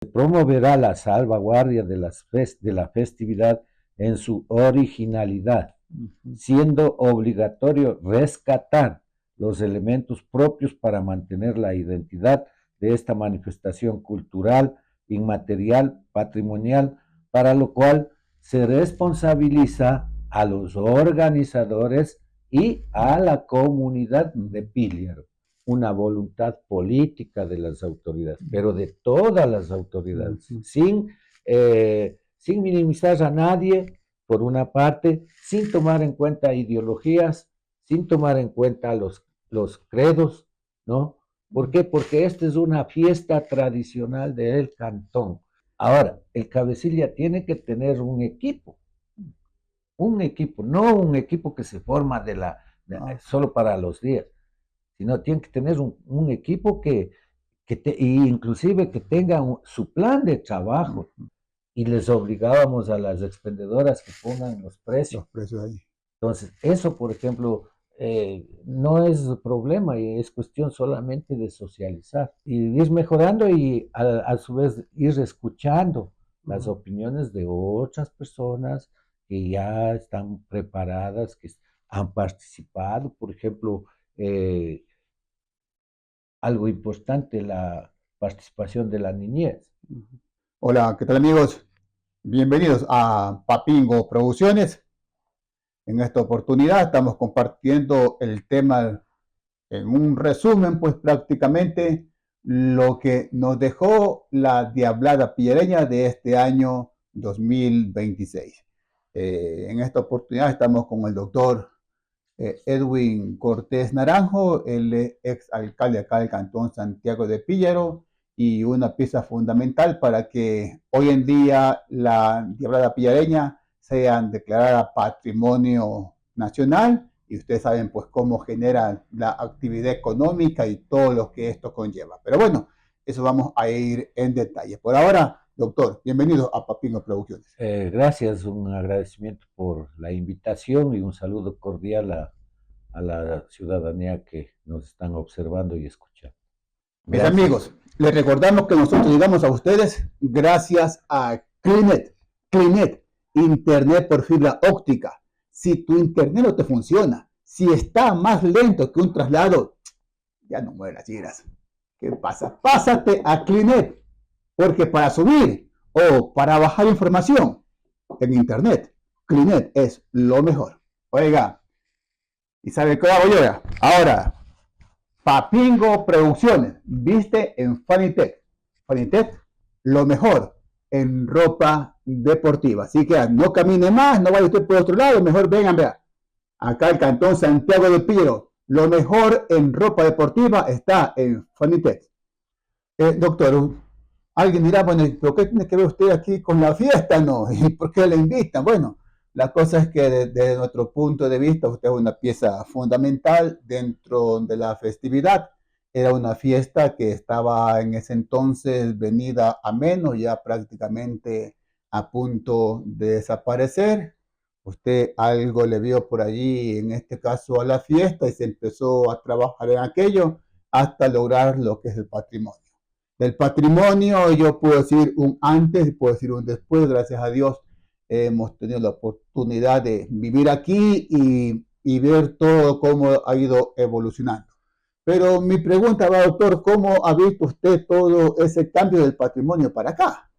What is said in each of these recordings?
Promoverá la salvaguardia de la festividad en su originalidad, siendo obligatorio rescatar los elementos propios para mantener la identidad de esta manifestación cultural, inmaterial, patrimonial, para lo cual se responsabiliza a los organizadores y a la comunidad de Píllaro. Una voluntad política de las autoridades, pero de todas las autoridades, sin minimizar a nadie, por una parte, sin tomar en cuenta ideologías, sin tomar en cuenta los credos, ¿no? ¿Por qué? Porque esta es una fiesta tradicional del cantón. Ahora, el cabecilla tiene que tener un equipo, no un equipo que se forma solo para los días, sino tiene que tener un equipo inclusive que tenga su plan de trabajo. Y les obligábamos a las expendedoras que pongan los precios. Los precios ahí. Entonces, eso, por ejemplo, no es problema y es cuestión solamente de socializar y ir mejorando y a su vez ir escuchando las opiniones de otras personas que ya están preparadas, que han participado. Por ejemplo, algo importante, la participación de la niñez. Hola, ¿qué tal amigos? Bienvenidos a Papingo Producciones. En esta oportunidad estamos compartiendo el tema en un resumen, pues prácticamente lo que nos dejó la Diablada Pillareña de este año 2026. En esta oportunidad estamos con el doctor Edwin Cortés Naranjo, el ex alcalde acá del Cantón Santiago de Píllaro, y una pieza fundamental para que hoy en día la Diablada Pillareña sea declarada Patrimonio Nacional, y ustedes saben pues cómo genera la actividad económica y todo lo que esto conlleva. Pero bueno, eso vamos a ir en detalle. Por ahora, doctor, bienvenido a Papingo Producciones. Gracias, un agradecimiento por la invitación y un saludo cordial a la ciudadanía que nos están observando y escuchando. Mis Gracias. amigos, les recordamos que nosotros llegamos a ustedes gracias a Clinet. Clinet, Internet por fibra óptica. Si tu Internet no te funciona, si está más lento que un traslado, ya no mueras, giras. ¿Qué pasa? Pásate a Clinet, porque para subir o para bajar información en Internet, Clinet es lo mejor. Oiga, ¿y sabe qué hago yo ya? Ahora, Papingo Producciones, viste en Fanitech. Fanitech, lo mejor en ropa deportiva. Así que no camine más, no vaya usted por otro lado, mejor vengan, vea. Acá el Cantón Santiago de Píllaro, lo mejor en ropa deportiva está en Fanitech. Doctor, alguien dirá, bueno, ¿pero qué tiene que ver usted aquí con la fiesta, no? ¿Y por qué le invitan? Bueno, la cosa es que desde nuestro punto de vista, usted es una pieza fundamental dentro de la festividad. Era una fiesta que estaba en ese entonces venida a menos, ya prácticamente a punto de desaparecer. Usted algo le vio por allí, en este caso a la fiesta, y se empezó a trabajar en aquello hasta lograr lo que es el patrimonio. Del patrimonio yo puedo decir un antes y puedo decir un después, gracias a Dios hemos tenido la oportunidad de vivir aquí y ver todo cómo ha ido evolucionando. Pero mi pregunta va, doctor, ¿cómo ha visto usted todo ese cambio del patrimonio para acá?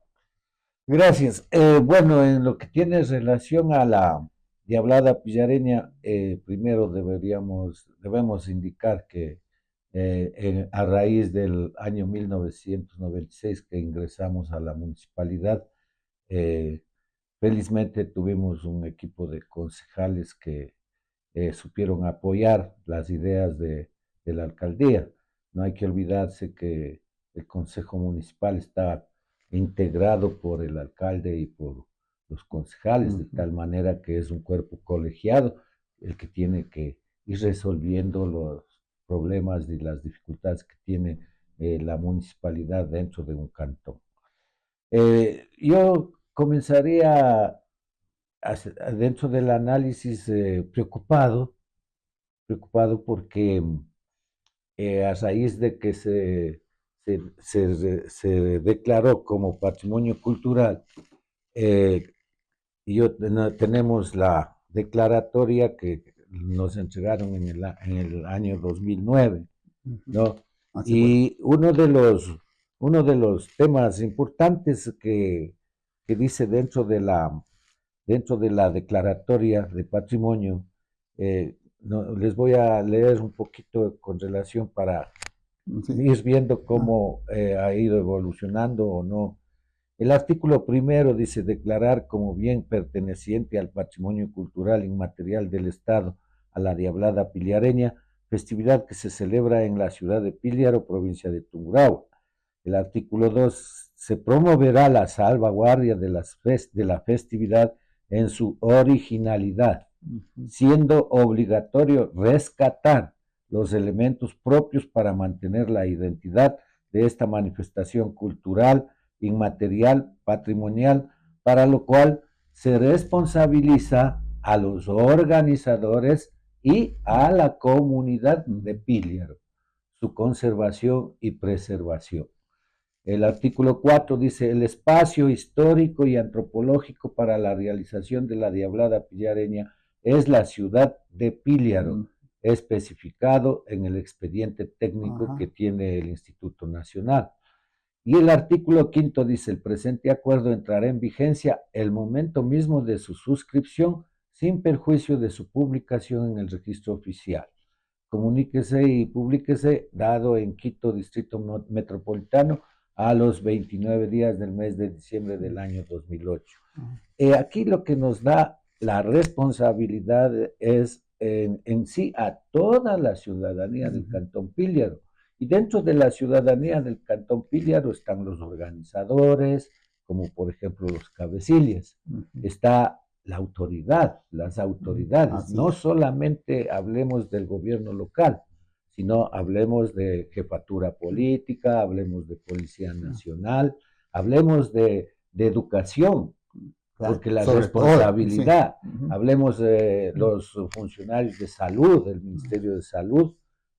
Gracias. Bueno, en lo que tiene relación a la diablada pillareña, primero debemos indicar que a raíz del año 1996 que ingresamos a la municipalidad, eh, felizmente tuvimos un equipo de concejales que supieron apoyar las ideas de la alcaldía. No hay que olvidarse que el Consejo Municipal está integrado por el alcalde y por los concejales, de tal manera que es un cuerpo colegiado el que tiene que ir resolviendo los problemas y las dificultades que tiene la municipalidad dentro de un cantón. Yo comenzaría dentro del análisis preocupado porque a raíz de que se declaró como patrimonio cultural. Tenemos la declaratoria que nos entregaron en el año 2009, ¿no? Así fue. Y uno de los temas importantes que dice dentro de la declaratoria de patrimonio, les voy a leer un poquito con relación para Sí. ir viendo Ah, cómo ha ido evolucionando o no. El artículo primero dice declarar como bien perteneciente al patrimonio cultural inmaterial del Estado a la Diablada Piliareña, festividad que se celebra en la ciudad de Píllaro, provincia de Tungurahua. El artículo 2 se promoverá la salvaguardia de la festividad en su originalidad, siendo obligatorio rescatar los elementos propios para mantener la identidad de esta manifestación cultural, inmaterial, patrimonial, para lo cual se responsabiliza a los organizadores y a la comunidad de Píllaro, su conservación y preservación. El artículo 4 dice, el espacio histórico y antropológico para la realización de la Diablada Pillareña es la ciudad de Píllaro, especificado en el expediente técnico que tiene el Instituto Nacional. Y el artículo 5 dice, el presente acuerdo entrará en vigencia el momento mismo de su suscripción, sin perjuicio de su publicación en el registro oficial. Comuníquese y publíquese, dado en Quito, Distrito Metropolitano, a los 29 días del mes de diciembre del año 2008. Aquí lo que nos da la responsabilidad es en sí a toda la ciudadanía del Cantón Píllaro. Y dentro de la ciudadanía del Cantón Píllaro están los organizadores, como por ejemplo los cabecillas. Está la autoridad, las autoridades. No solamente hablemos del gobierno local, sino hablemos de jefatura política, hablemos de Policía Nacional, hablemos de educación, porque la responsabilidad, hablemos de los funcionarios de salud, del Ministerio de Salud,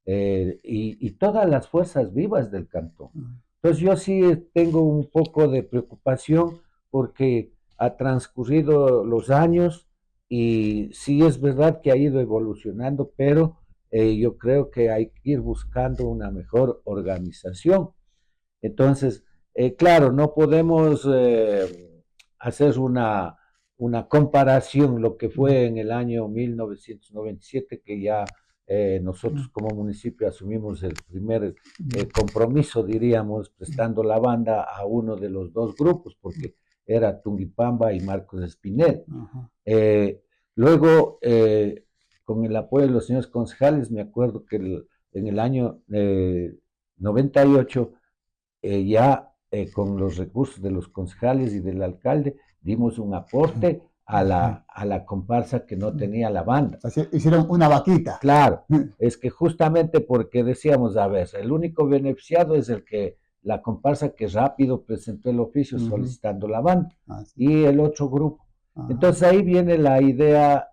y todas las fuerzas vivas del cantón. Entonces yo sí tengo un poco de preocupación porque ha transcurrido los años y sí es verdad que ha ido evolucionando, pero yo creo que hay que ir buscando una mejor organización. Entonces, claro, no podemos hacer una comparación lo que fue en el año 1997, que ya nosotros como municipio asumimos el primer compromiso, diríamos, prestando la banda a uno de los dos grupos, porque era Tungipamba y Marcos Espinel. Luego, con el apoyo de los señores concejales, me acuerdo que en el año 98, ya con los recursos de los concejales y del alcalde, dimos un aporte a la comparsa que no tenía la banda. Así, hicieron una vaquita. Claro, es que justamente porque decíamos, a ver, el único beneficiado es la comparsa que rápido presentó el oficio solicitando la banda, y el otro grupo. Entonces ahí viene la idea,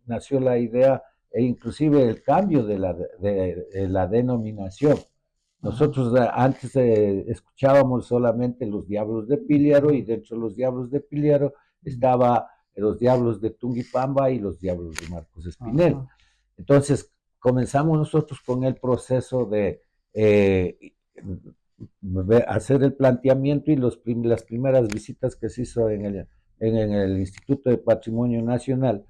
nació la idea, e inclusive el cambio de la denominación. Nosotros antes escuchábamos solamente los Diablos de Píllaro, y dentro de los Diablos de Píllaro estaba los Diablos de Tungipamba y los Diablos de Marcos Espinel. Entonces comenzamos nosotros con el proceso de hacer el planteamiento, y las primeras visitas que se hizo en el Instituto de Patrimonio Nacional,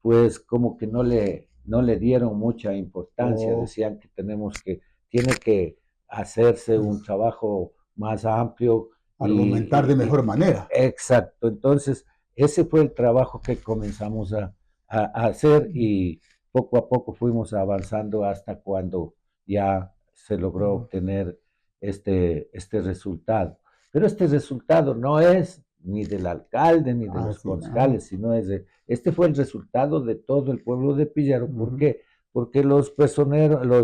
pues como que no le dieron mucha importancia. Decían que tiene que hacerse un trabajo más amplio. Argumentar de mejor manera. Exacto. Entonces, ese fue el trabajo que comenzamos a hacer, y poco a poco fuimos avanzando hasta cuando ya se logró obtener este resultado. Pero este resultado no es ni del alcalde ni de los concejales, sino este fue el resultado de todo el pueblo de Píllaro. ¿Por qué? Porque los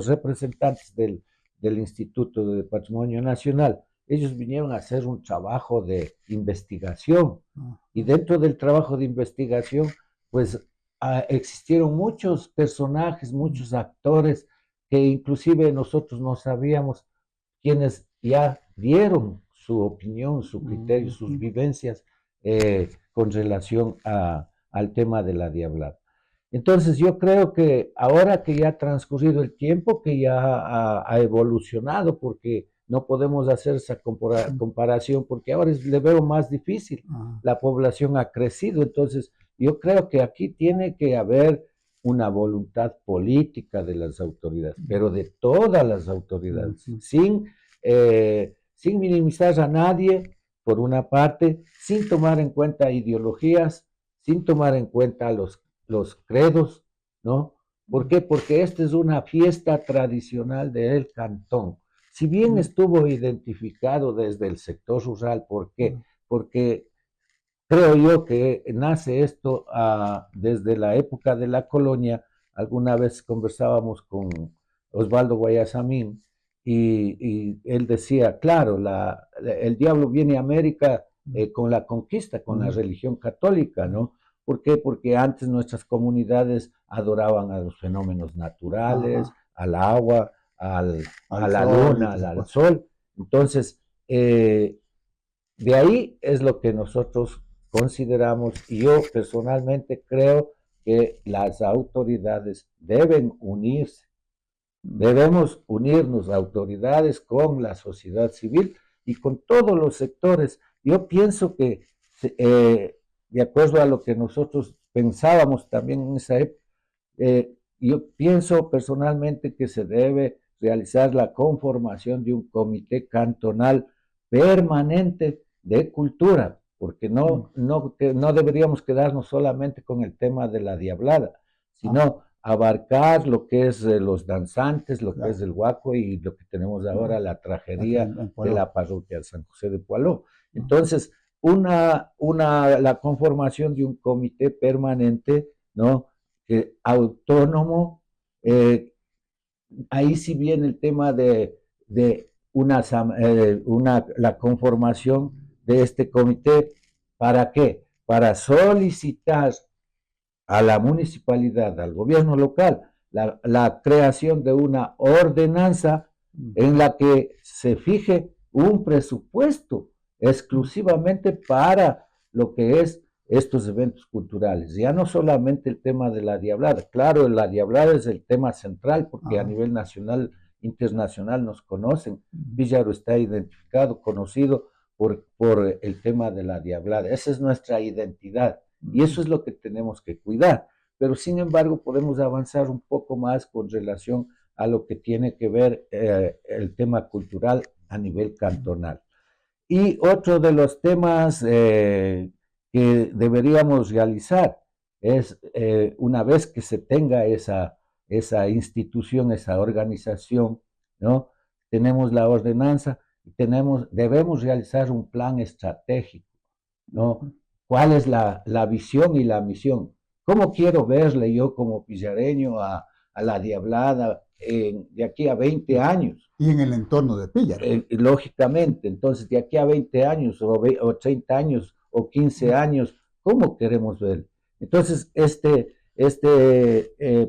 representantes del Instituto de Patrimonio Nacional, ellos vinieron a hacer un trabajo de investigación, y dentro del trabajo de investigación, pues existieron muchos personajes, muchos actores que inclusive nosotros no sabíamos quienes ya dieron su opinión, su criterio, sus vivencias con relación al tema de la diablada. Entonces yo creo que ahora que ya ha transcurrido el tiempo, que ya ha evolucionado, porque no podemos hacer esa comparación, porque ahora le veo más difícil. La población ha crecido, entonces yo creo que aquí tiene que haber una voluntad política de las autoridades, pero de todas las autoridades, sin minimizar a nadie, por una parte, sin tomar en cuenta ideologías, sin tomar en cuenta los credos, ¿no? ¿Por qué? Porque esta es una fiesta tradicional del cantón. Si bien estuvo identificado desde el sector rural, ¿por qué? Porque creo yo que nace esto desde la época de la colonia. Alguna vez conversábamos con Osvaldo Guayasamín y él decía, claro, el diablo viene a América con la conquista, con la religión católica, ¿no? ¿Por qué? Porque antes nuestras comunidades adoraban a los fenómenos naturales, al agua, a la luna, al sol. Entonces, de ahí es lo que nosotros consideramos, y yo personalmente creo que las autoridades deben unirse. Debemos unirnos autoridades con la sociedad civil y con todos los sectores. Yo pienso que, de acuerdo a lo que nosotros pensábamos también en esa época, yo pienso personalmente que se debe realizar la conformación de un comité cantonal permanente de cultura, porque no deberíamos quedarnos solamente con el tema de la diablada, sino abarcar lo que es los danzantes, lo que es el huaco y lo que tenemos ahora, la tragedia de la parroquia de San José de Poaló. Entonces, la conformación de un comité permanente, ¿no? Autónomo, ahí sí viene el tema de la conformación de este comité. ¿Para qué? Para solicitar a la municipalidad, al gobierno local, la creación de una ordenanza en la que se fije un presupuesto exclusivamente para lo que es estos eventos culturales. Ya no solamente el tema de la diablada, claro, la diablada es el tema central porque a nivel nacional, internacional nos conocen. Píllaro está identificado, conocido por el tema de la diablada. Esa es nuestra identidad. Y eso es lo que tenemos que cuidar. Pero sin embargo, podemos avanzar un poco más con relación a lo que tiene que ver el tema cultural a nivel cantonal. Y otro de los temas que deberíamos realizar es, una vez que se tenga esa institución, esa organización, ¿no? Tenemos la ordenanza, debemos realizar un plan estratégico, ¿no? ¿Cuál es la visión y la misión? ¿Cómo quiero verle yo como pillareño a la diablada de aquí a 20 años? Y en el entorno de Píllaro. Lógicamente, entonces de aquí a 20 años o 30 años o 15 años, ¿cómo queremos ver? Entonces,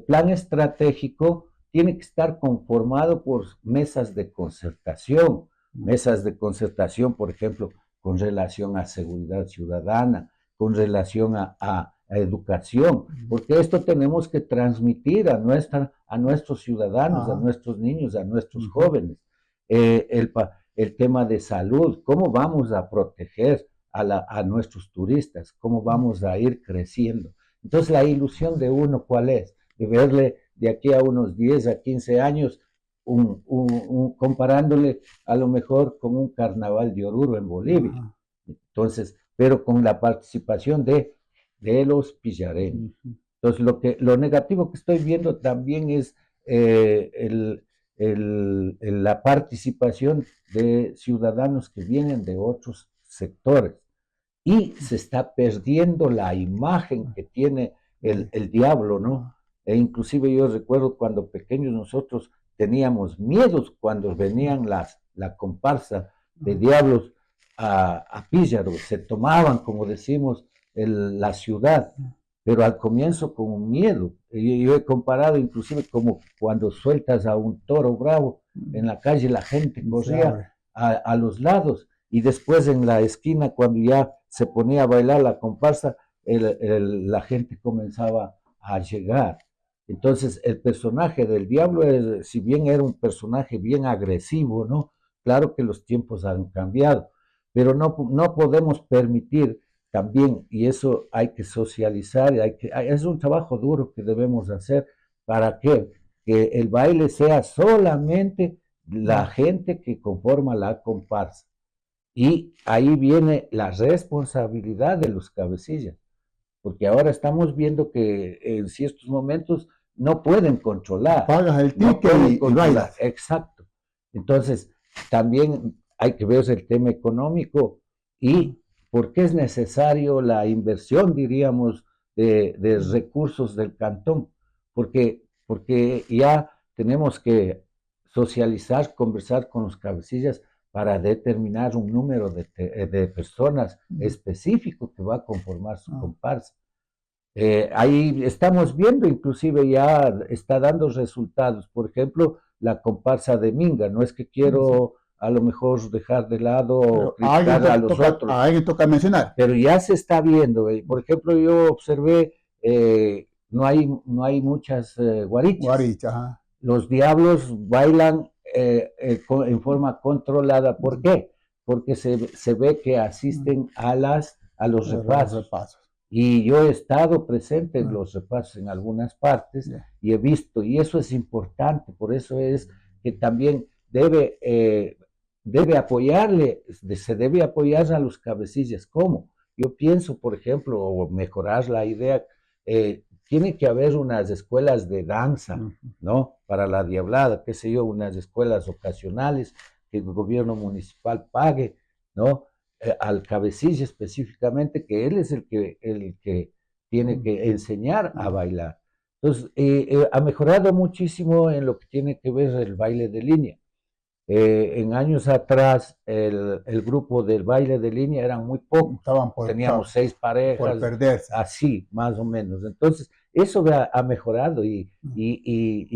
plan estratégico tiene que estar conformado por mesas de concertación, por ejemplo, con relación a seguridad ciudadana, con relación a educación, porque esto tenemos que transmitir a nuestros ciudadanos, a nuestros niños, a nuestros jóvenes. El tema de salud, cómo vamos a proteger a nuestros turistas, cómo vamos a ir creciendo. Entonces, la ilusión de uno, ¿cuál es? De verle de aquí a unos 10 a 15 años, comparándole a lo mejor con un carnaval de Oruro en Bolivia. Entonces, pero con la participación de los pillareños. Entonces, lo negativo que estoy viendo también es la participación de ciudadanos que vienen de otros sectores y se está perdiendo la imagen que tiene el diablo, ¿no? E inclusive yo recuerdo cuando pequeños nosotros teníamos miedos cuando venían la comparsa de diablos a Píllaro, se tomaban, como decimos, la ciudad, pero al comienzo con un miedo. Yo he comparado inclusive como cuando sueltas a un toro bravo en la calle la gente Se corría abre. a los lados y después en la esquina cuando ya se ponía a bailar la comparsa, la gente comenzaba a llegar. Entonces el personaje del diablo, si bien era un personaje bien agresivo, ¿no? Claro que los tiempos han cambiado, pero no podemos permitir también, y eso hay que socializar, es un trabajo duro que debemos hacer para que el baile sea solamente la gente que conforma la comparsa. Y ahí viene la responsabilidad de los cabecillas, porque ahora estamos viendo que en ciertos momentos no pueden controlar, Pagas el no ticket pueden y controlar, bailas. exacto. Entonces, también hay que ver el tema económico y por qué es necesario la inversión, diríamos, de recursos del cantón, porque ya tenemos que socializar, conversar con los cabecillas para determinar un número de personas específico que va a conformar su comparsa. Ahí estamos viendo, inclusive ya está dando resultados. Por ejemplo, la comparsa de Minga. No es que quiero a lo mejor dejar de lado o Pero a alguien, criticar a los otros, a alguien toca mencionar. pero ya se está viendo. Por ejemplo, yo observé, no hay muchas guarichas. Guaricha, ajá. Los diablos bailan en forma controlada. ¿Por qué? Porque se ve que asisten a los Los repasos. repasos. Y yo he estado presente en los repasos en algunas partes Yeah. y he visto, y eso es importante, por eso es que también debe apoyarle, se debe apoyar a los cabecillas. ¿Cómo? Yo pienso, por ejemplo, o mejorar la idea, tiene que haber unas escuelas de danza, ¿no? Para la diablada, qué sé yo, unas escuelas ocasionales que el gobierno municipal pague, ¿no? Al cabecilla específicamente, que él es el que tiene que enseñar a bailar. Entonces, ha mejorado muchísimo en lo que tiene que ver el baile de línea. En años atrás, el grupo del baile de línea eran muy pocos. Estaban Teníamos 6 parejas, por perderse. así, más o menos. Entonces, eso ha mejorado y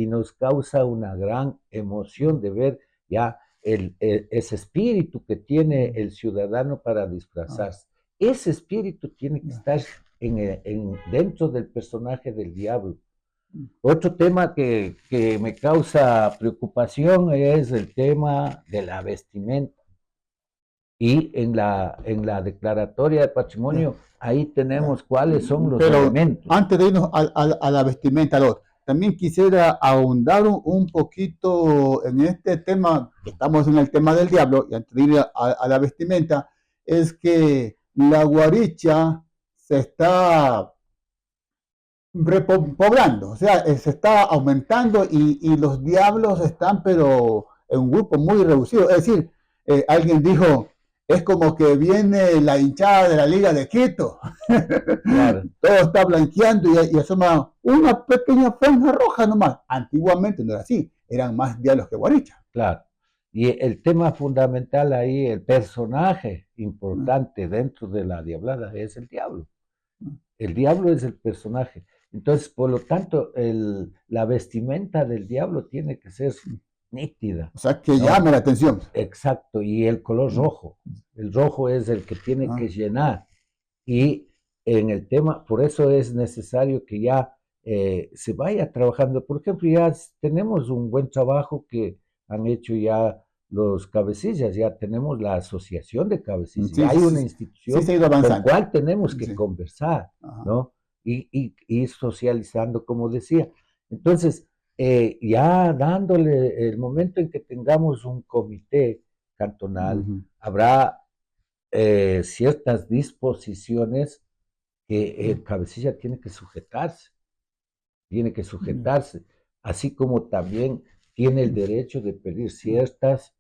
nos causa una gran emoción de ver ya ese espíritu que tiene el ciudadano para disfrazarse. Ese espíritu tiene que estar dentro del personaje del diablo. Otro tema que me causa preocupación es el tema de la vestimenta. Y en la declaratoria de patrimonio, ahí tenemos cuáles son los Pero elementos. antes de irnos a la vestimenta, también quisiera ahondar un poquito en este tema, que estamos en el tema del diablo, y antes de ir a la vestimenta, es que la guaricha se está repoblando, o sea, se está aumentando y los diablos están, pero en un grupo muy reducido. Es decir, alguien dijo, es como que viene la hinchada de la Liga de Quito. Claro. Todo está blanqueando y asoma una pequeña franja roja nomás. Antiguamente no era así, eran más diablos que guaricha. Claro. Y el tema fundamental ahí, el personaje importante dentro de la diablada es el diablo. El diablo es el personaje. Entonces, por lo tanto, la vestimenta del diablo tiene que ser nítida. O sea, que ¿no? llame la atención. Exacto, y el color rojo. El rojo es el que tiene que llenar. Y en el tema, por eso es necesario que ya se vaya trabajando. Por ejemplo, ya tenemos un buen trabajo que han hecho ya los cabecillas, ya tenemos la asociación de cabecillas, Sí, ya hay sí, una sí, institución se ha ido con la avanzando. cual tenemos que Sí. conversar, Ajá. ¿no? Y socializando, como decía. Entonces, ya dándole el momento en que tengamos un comité cantonal, habrá ciertas disposiciones que el cabecilla tiene que sujetarse, así como también tiene el derecho de pedir ciertas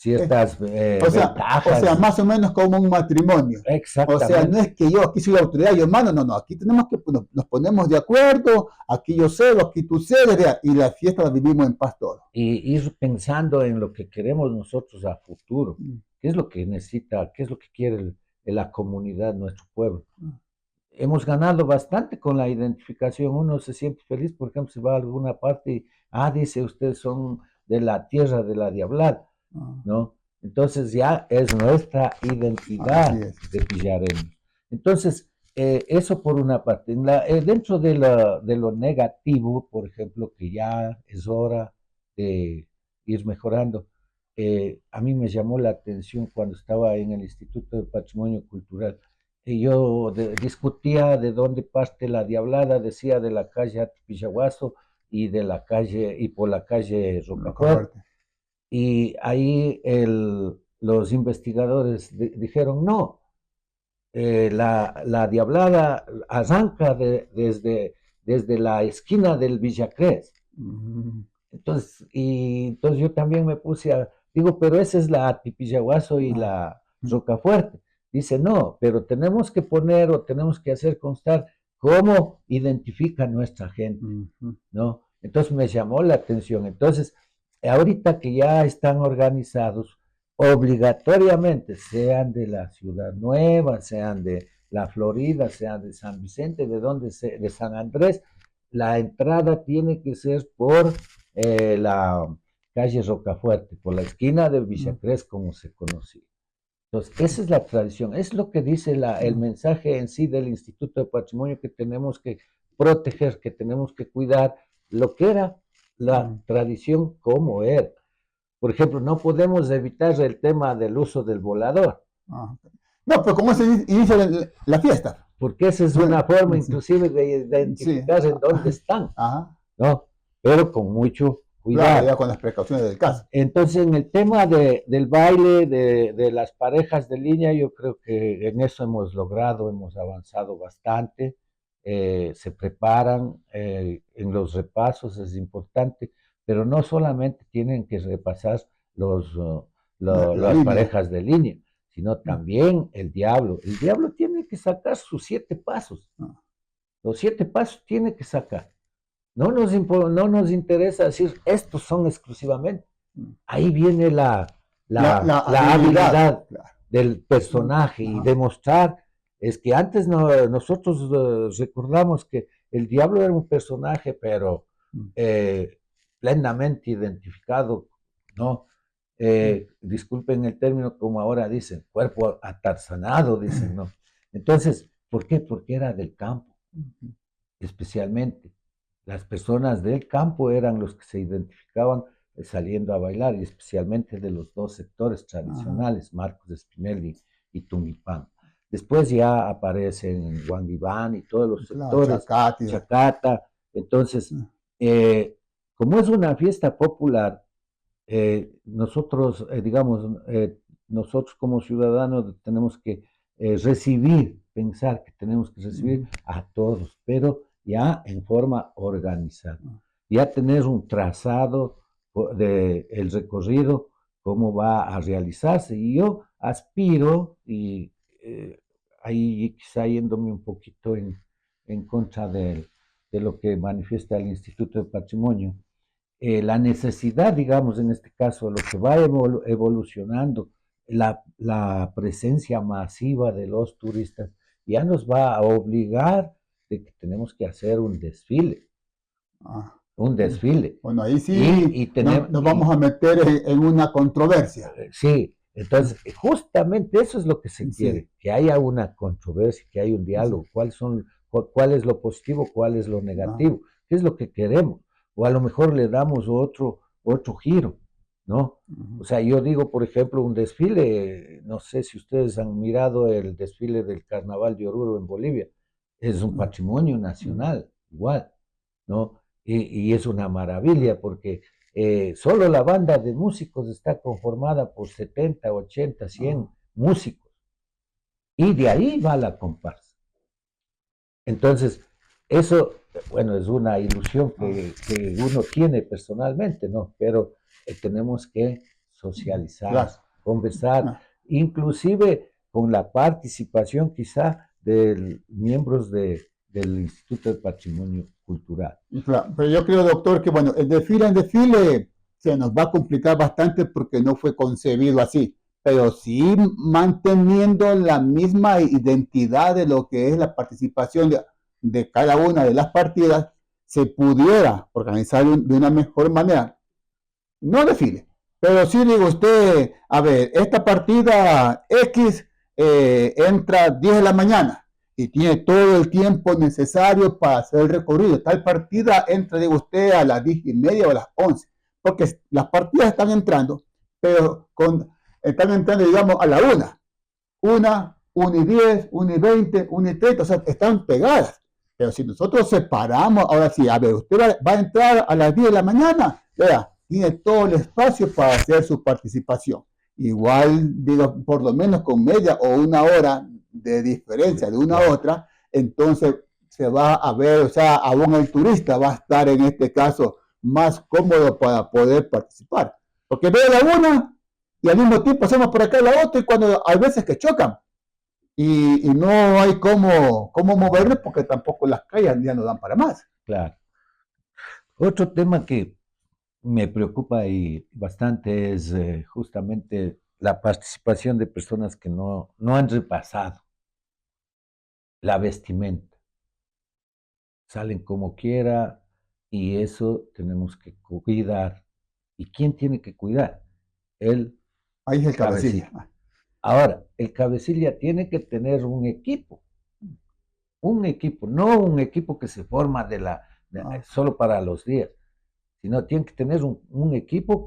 O sea, ventajas. más o menos como un matrimonio. O sea, Exactamente. no es que yo aquí soy la autoridad, yo mando, no, aquí tenemos que, nos ponemos de acuerdo, aquí yo cedo, aquí tú cedes, y la fiesta la vivimos en paz todos. Y ir pensando en lo que queremos nosotros a futuro, qué es lo que necesita, qué es lo que quiere la comunidad, nuestro pueblo. Hemos ganado bastante con la identificación, uno se siente feliz, por ejemplo, si va a alguna parte y, dice, ustedes son de la tierra de la Diablada, Ah, ¿no? Entonces ya es nuestra identidad así es. de pillareños. Entonces, eso por una parte. Dentro de lo negativo, por ejemplo, que ya es hora de ir mejorando, a mí me llamó la atención cuando estaba en el Instituto de Patrimonio Cultural. Y yo discutía de dónde parte la Diablada, decía de la calle Pillahuaso y de la calle, y por la calle Lo Rocafuerte. fuerte. Y ahí los investigadores dijeron, no, la Diablada arranca desde la esquina del Villacrés. Mm, Entonces yo también me puse digo, pero esa es la Atipillahuaso y ah, la Rocafuerte. Dice, no, pero tenemos que poner o tenemos que hacer constar cómo identifica nuestra gente, mm, ¿no? Entonces me llamó la atención. Entonces, ahorita que ya están organizados, obligatoriamente, sean de la Ciudad Nueva, sean de la Florida, sean de San Vicente, de San Andrés, la entrada tiene que ser por la calle Rocafuerte, por la esquina de mm, Villacrés, como se conocía. Entonces, esa es la tradición, es lo que dice el mm, mensaje en sí del Instituto de Patrimonio, que tenemos que proteger, que tenemos que cuidar lo que era la mm, tradición como era. Por ejemplo, no podemos evitar el tema del uso del volador, ah. No, pero ¿cómo se inicia la fiesta? porque esa es una forma Sí, inclusive de sí, identificar en dónde están, ajá, ¿no? Pero con mucho claro, ya cuidado. con las precauciones del caso. Entonces, en el tema del baile, de las parejas de línea, yo creo que en eso hemos logrado, hemos avanzado bastante. Se preparan en los repasos, es importante, pero no solamente tienen que repasar La las línea. parejas de línea, sino Mm, también el diablo. El diablo tiene que sacar sus 7 pasos. ah, Los 7 pasos tiene que sacar. No nos interesa decir estos son exclusivamente. mm. Ahí viene La la habilidad, habilidad claro. del personaje y Ajá, demostrar, es que antes nosotros recordamos que el diablo era un personaje, pero mm, eh, plenamente identificado, ¿no? mm, Disculpen el término como ahora dicen, cuerpo atarzanado, dicen, ¿no? Entonces, ¿por qué? Porque era del campo mm, especialmente. Las personas del campo eran los que se identificaban saliendo a bailar, y especialmente de los dos sectores ajá, tradicionales, Marcos de Spinelli y Tumipán. Después ya aparecen Huangibán y todos los claro, sectores, Chacate. Chacata. Entonces, Mm, eh, como es una fiesta popular, nosotros, nosotros como ciudadanos tenemos que recibir, pensar que tenemos que recibir mm, a todos, pero ya en forma organizada. mm. Ya tener un trazado de el recorrido, cómo va a realizarse. Y yo aspiro, y ahí quizá yéndome un poquito en contra de lo que manifiesta el Instituto de Patrimonio, la necesidad, digamos, en este caso, lo que va evolucionando, la presencia masiva de los turistas, ya nos va a obligar de que tenemos que hacer Ah, un mm. desfile. Bueno, ahí Y, sí y tenemos, nos vamos a meter en una controversia. sí, entonces, justamente eso es lo que se Sí, quiere, que haya una controversia, que haya un sí. diálogo, cuál es lo positivo, cuál es lo Ah, negativo, qué es lo que queremos, o a lo mejor le damos otro giro, ¿no? ujú, O sea, yo digo, por ejemplo, un desfile, no sé si ustedes han mirado el desfile del Carnaval de Oruro en Bolivia, es un mm, patrimonio mm, nacional, igual, ¿no? Y es una maravilla porque solo la banda de músicos está conformada por 70, 80, ah, 100 músicos. Y de ahí va la comparsa. Entonces, eso, bueno, es una ilusión ah, que uno tiene personalmente, ¿no? Pero tenemos que mm, socializar, claro. conversar, Ah, inclusive con la participación quizá de miembros del Instituto de Patrimonio Cultural. claro. Pero yo creo, doctor, que bueno, el desfile en desfile se nos va a complicar bastante porque no fue concebido así, pero sí manteniendo la misma identidad de lo que es la participación de cada una de las partidas, se pudiera organizar de una mejor manera. no desfile. Pero sí digo usted, a ver, esta partida X entra 10 de la mañana y tiene todo el tiempo necesario para hacer el recorrido. Tal partida entra, digo usted, a las 10:30 o a las 11, porque las partidas están entrando, pero están entrando, digamos, a la 1:10, 1:20, 1:30, o sea, están pegadas. Pero si nosotros separamos, ahora sí, a ver, usted va a entrar a las 10 de la mañana, vea, tiene todo el espacio para hacer su participación. Igual, digo, por lo menos con media o una hora de diferencia de una a otra, entonces se va a ver, o sea, aún el turista va a estar en este caso más cómodo para poder participar. Porque ve la una y al mismo tiempo hacemos por acá la otra y cuando hay veces que chocan y no hay cómo moverle porque tampoco las calles ya no dan para más. Claro. Otro tema que me preocupa y bastante es justamente la participación de personas que no han repasado la vestimenta. Salen como quiera y eso tenemos que cuidar. ¿Y quién tiene que cuidar? El Ahí es el cabecilla. cabecilla. Ahora, el cabecilla tiene que tener un equipo, no un equipo que se forma solo para los días, sino tiene que tener un equipo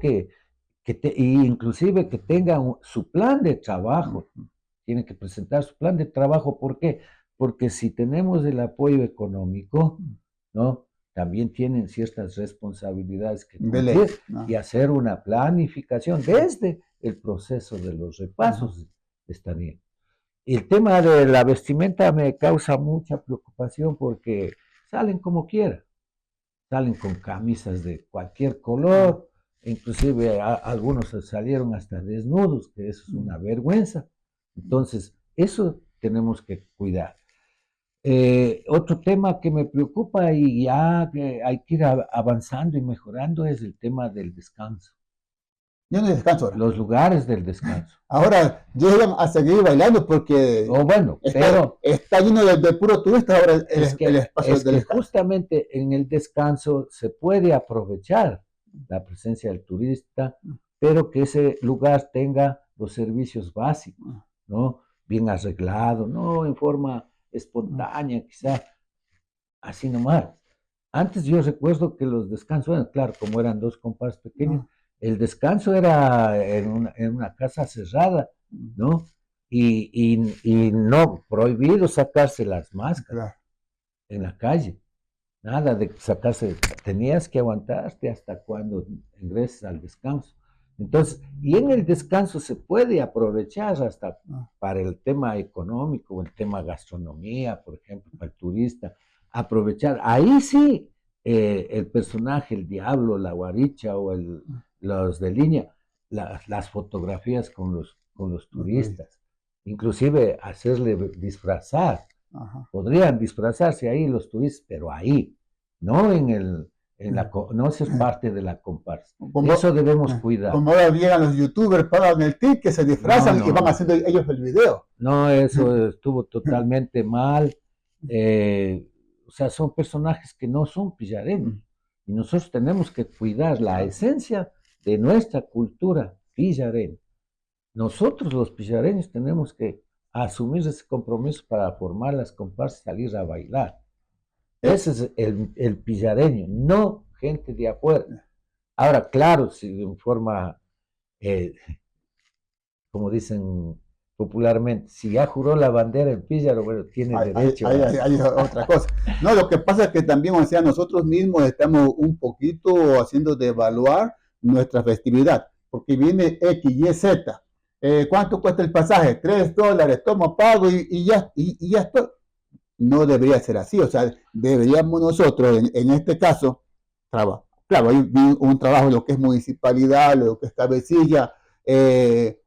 inclusive que tenga su plan de trabajo, tiene que presentar su plan de trabajo. ¿Por qué? Porque si tenemos el apoyo económico, ¿no? También tienen ciertas responsabilidades que cumplir y hacer una planificación desde el proceso de los repasos estaría. Y el tema de la vestimenta me causa mucha preocupación porque salen como quieran, salen con camisas de cualquier color, inclusive algunos salieron hasta desnudos, que eso es una vergüenza. Entonces, eso tenemos que cuidar. Otro tema que me preocupa y ya que hay que ir avanzando y mejorando es el tema del descanso. Ya no hay descanso ahora. Los lugares del descanso. Ahora llegan a seguir bailando porque bueno, está lleno de puro turista ahora el espacio del descanso. Justamente en el descanso se puede aprovechar la presencia del turista, pero que ese lugar tenga los servicios básicos, ¿no? Bien arreglado, no en forma espontánea, quizá así nomás. Antes yo recuerdo que los descansos, claro, como eran dos compas pequeños, el descanso era en una casa cerrada, ¿no? Y no, prohibido sacarse las máscaras en la calle. Nada de sacarse, tenías que aguantarte hasta cuando ingreses al descanso. Entonces, y en el descanso se puede aprovechar hasta para el tema económico, el tema gastronomía, por ejemplo, para el turista, aprovechar. Ahí sí, el personaje, el diablo, la guaricha o los de línea, las fotografías con los turistas, inclusive hacerle disfrazar. Podrían disfrazarse ahí los turistas, pero ahí, no no ser parte de la comparsa. Eso debemos cuidar. Como ahora llegan los youtubers, pagan el ticket, se disfrazan y van haciendo ellos el video. No, eso estuvo totalmente mal. O sea, son personajes que no son pillareños. Y nosotros tenemos que cuidar la esencia de nuestra cultura pillareña. Nosotros los pillareños tenemos que asumir ese compromiso para formar las comparsas y salir a bailar. Ese es el pillareño, no gente de afuera. Ahora, claro, si de forma, como dicen popularmente, si ya juró la bandera el píllaro, bueno, tiene derecho. Hay otra cosa. No, lo que pasa es que también, o sea, nosotros mismos estamos un poquito haciendo de evaluar nuestra festividad, porque viene X, Y, Z. ¿Cuánto cuesta el pasaje? $3, toma pago y ya estoy. No debería ser así, o sea, deberíamos nosotros, en este caso, claro, hay un trabajo en lo que es municipalidad, lo que es cabecilla,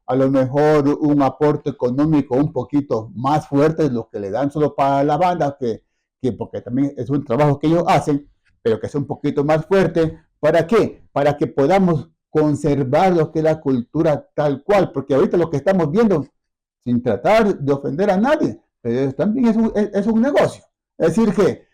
a lo mejor un aporte económico un poquito más fuerte de lo que le dan solo para la banda, porque también es un trabajo que ellos hacen, pero que es un poquito más fuerte. ¿Para qué? Para que podamos conservar lo que es la cultura tal cual, porque ahorita lo que estamos viendo, sin tratar de ofender a nadie, pero también es un negocio. Es decir que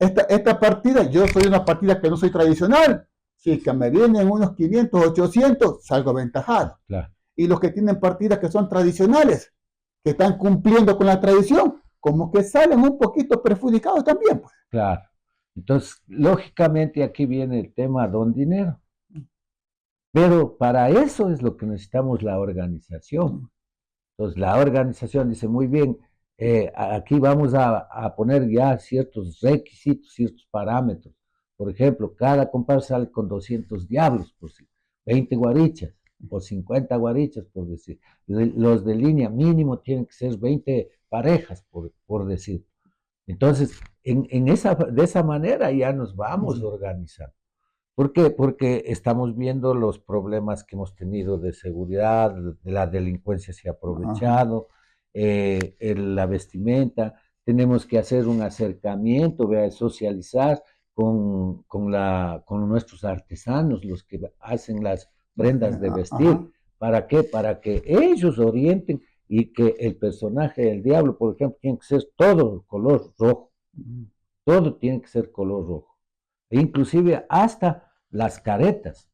esta partida, yo soy una partida que no soy tradicional, Si que me vienen unos 500, 800, salgo aventajado. Claro, Y los que tienen partidas que son tradicionales, que están cumpliendo con la tradición, como que salen un poquito perjudicados también, pues. claro. Entonces, lógicamente aquí viene el tema don dinero. Pero para eso es lo que necesitamos la organización. Entonces, la organización dice, muy bien, aquí vamos a poner ya ciertos requisitos, ciertos parámetros. Por ejemplo, cada comparsa sale con 200 diablos, por decir, 20 guarichas o 50 guarichas, por decir. Los de línea mínimo tienen que ser 20 parejas, por decir. Entonces, de esa manera ya nos vamos organizando. ¿Por qué? Porque estamos viendo los problemas que hemos tenido de seguridad, de la delincuencia se ha aprovechado, la vestimenta, tenemos que hacer un acercamiento, socializar con nuestros artesanos, los que hacen las prendas de vestir. ¿Para qué? Para que ellos orienten y que el personaje del diablo, por ejemplo, tiene que ser todo color rojo, todo tiene que ser color rojo, e inclusive hasta las caretas,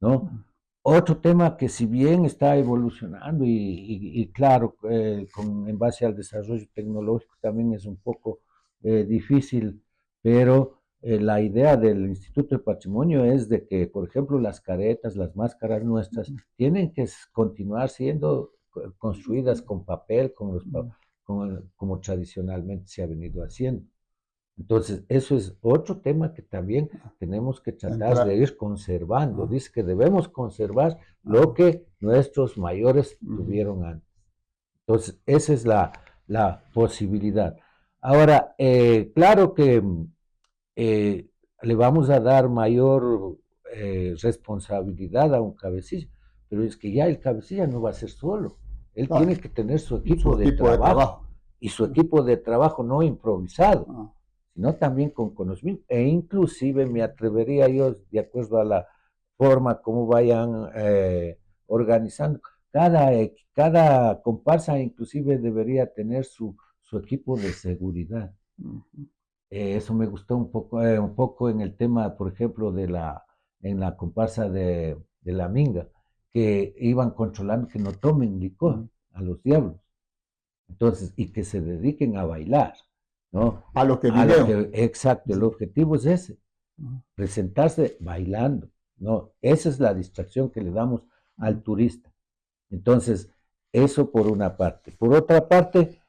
¿no? Otro tema que si bien está evolucionando y claro, en base al desarrollo tecnológico también es un poco difícil, pero la idea del Instituto de Patrimonio es de que, por ejemplo, las caretas, las máscaras nuestras, tienen que continuar siendo construidas con papel, como tradicionalmente se ha venido haciendo. Entonces, eso es otro tema que también tenemos que tratar de ir conservando. Dice que debemos conservar lo que nuestros mayores tuvieron antes. Entonces, esa es la posibilidad. Ahora, claro que le vamos a dar mayor responsabilidad a un cabecilla, pero es que ya el cabecilla no va a ser solo. Él tiene que tener su equipo de trabajo y su equipo de trabajo no improvisado, sino también con conocimiento, e inclusive me atrevería yo, de acuerdo a la forma como vayan organizando, cada comparsa inclusive debería tener su equipo de seguridad. Eso me gustó un poco en el tema, por ejemplo, en la comparsa de la Minga, que iban controlando que no tomen licor a los diablos. Entonces, y que se dediquen a bailar, ¿no? A lo que vinieron. Exacto, el objetivo es ese, presentarse bailando, ¿no? Esa es la distracción que le damos al turista. Entonces, eso por una parte. Por otra parte,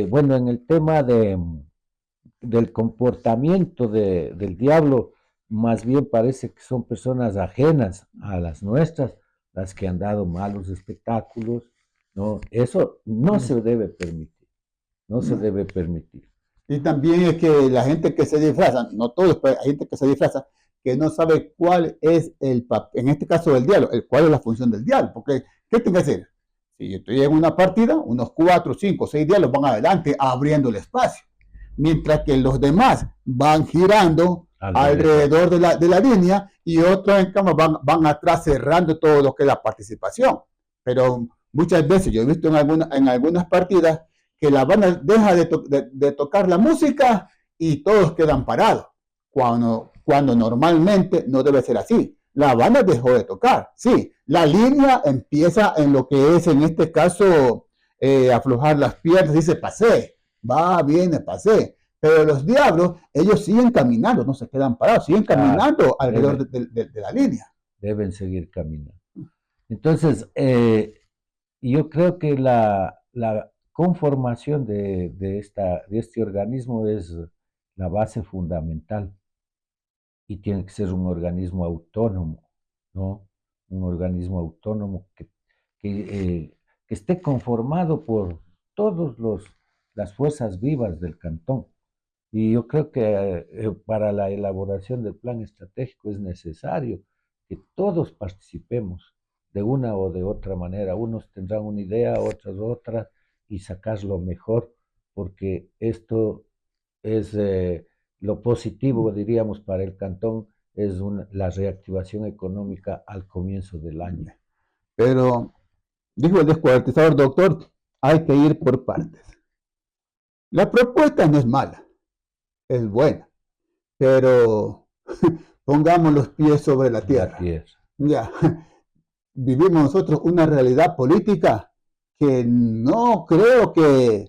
bueno, en el tema del comportamiento del diablo, más bien parece que son personas ajenas a las nuestras, las que han dado malos espectáculos, ¿no? Eso no se debe permitir, no se debe permitir. Y también es que la gente que se disfraza, no todos, pero hay gente que se disfraza, que no sabe cuál es el papel, en este caso del diablo, cuál es la función del diablo, porque ¿qué tiene que hacer? Si yo estoy en una partida, unos 4, 5, 6 diablos van adelante abriendo el espacio, mientras que los demás van girando alrededor de la línea y otros en cambio van atrás cerrando todo lo que es la participación. Pero muchas veces yo he visto en algunas partidas que la banda deja de tocar la música y todos quedan parados, cuando normalmente no debe ser así. La banda dejó de tocar, sí, la línea empieza en lo que es en este caso aflojar las piernas, dice pasé, va, viene, pasé, pero los diablos, ellos siguen caminando, no se quedan parados, siguen caminando alrededor de la línea. Deben seguir caminando. Entonces, yo creo que la conformación de este organismo es la base fundamental y tiene que ser un organismo autónomo, ¿no? Un organismo autónomo que esté conformado por todas las fuerzas vivas del cantón. Y yo creo que para la elaboración del plan estratégico es necesario que todos participemos de una o de otra manera. Unos tendrán una idea, otros otra, y sacar lo mejor, porque esto es lo positivo, diríamos, para el cantón, es la reactivación económica al comienzo del año. Pero, dijo el descuartizador, doctor, hay que ir por partes. La propuesta no es mala, es buena, pero pongamos los pies sobre la la tierra. tierra. Ya, vivimos nosotros una realidad política que no creo que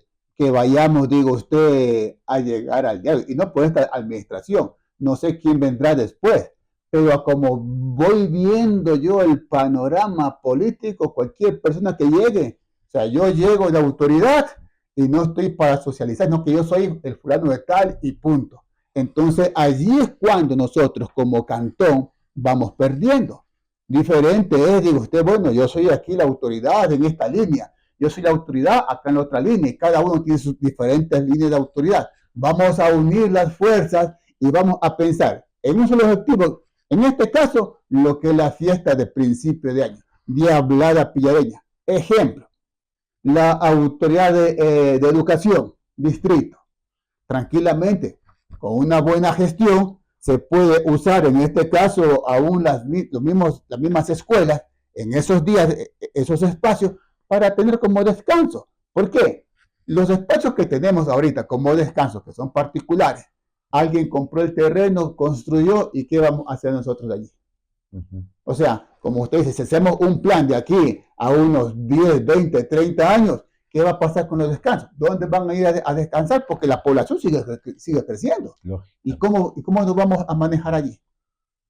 vayamos, digo usted, a llegar al diálogo. Y no por esta administración, no sé quién vendrá después, pero como voy viendo yo el panorama político, cualquier persona que llegue, o sea, yo llego de autoridad y no estoy para socializar, no que yo soy el fulano de tal y punto. Entonces allí es cuando nosotros como cantón vamos perdiendo. Diferente es, digo usted, bueno, yo soy aquí la autoridad en esta línea, yo soy la autoridad acá en la otra línea, y cada uno tiene sus diferentes líneas de autoridad. Vamos a unir las fuerzas y vamos a pensar en un solo objetivo, en este caso, lo que es la fiesta de principio de año, Diablada Pillareña. Ejemplo, la autoridad de educación, distrito, tranquilamente, con una buena gestión, se puede usar en este caso aún las mismas escuelas en esos días, esos espacios, para tener como descanso. ¿Por qué? Los espacios que tenemos ahorita como descanso, que son particulares, alguien compró el terreno, construyó y ¿qué vamos a hacer nosotros allí? Ujú. O sea, como usted dice, si hacemos un plan de aquí a unos 10, 20, 30 años, ¿qué va a pasar con los descansos? ¿Dónde van a ir a descansar? Porque la población sigue creciendo. ¿Y Lógicamente. cómo nos vamos a manejar allí?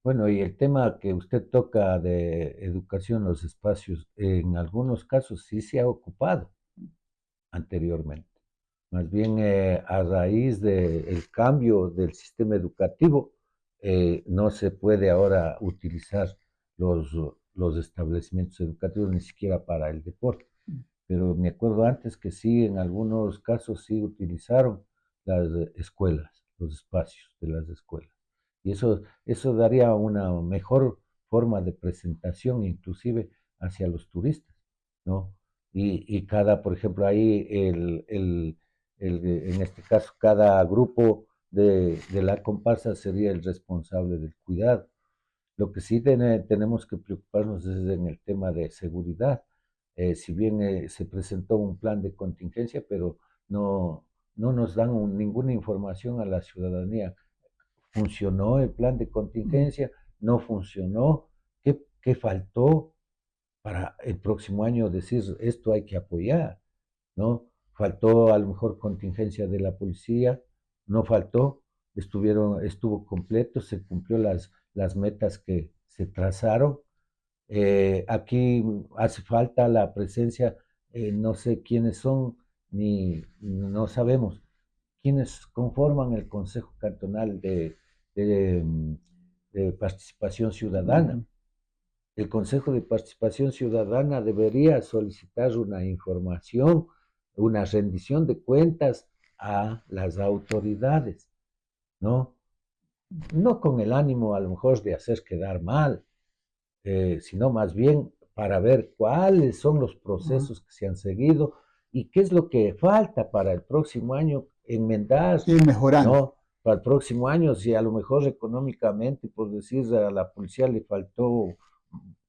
Bueno, y el tema que usted toca de educación, los espacios, en algunos casos sí se ha ocupado anteriormente. Más bien a raíz del cambio del sistema educativo, no se puede ahora utilizar los, los establecimientos educativos ni siquiera para el deporte. Pero me acuerdo antes que sí, en algunos casos sí utilizaron las escuelas, los espacios de las escuelas. Y eso daría una mejor forma de presentación, inclusive hacia los turistas, ¿no? Y cada, por ejemplo, ahí en este caso, cada grupo de la comparsa sería el responsable del cuidado. Lo que sí tenemos que preocuparnos es en el tema de seguridad. Si bien se presentó un plan de contingencia, pero no, no nos dan ninguna información a la ciudadanía. ¿Funcionó el plan de contingencia? ¿No funcionó? ¿Qué faltó para el próximo año decir esto hay que apoyar? ¿No? Faltó a lo mejor contingencia de la policía, no faltó, estuvo completo, se cumplió las metas que se trazaron. Aquí hace falta la presencia, no sé quiénes son, ni no sabemos quiénes conforman el Consejo Cantonal de Participación Ciudadana. El Consejo de Participación Ciudadana debería solicitar una información, una rendición de cuentas a las autoridades, ¿no? No con el ánimo a lo mejor de hacer quedar mal, sino más bien para ver cuáles son los procesos que se han seguido y qué es lo que falta para el próximo año enmendar, Ir mejorando. ¿no? Para el próximo año, si a lo mejor económicamente, por decir, a la policía le faltó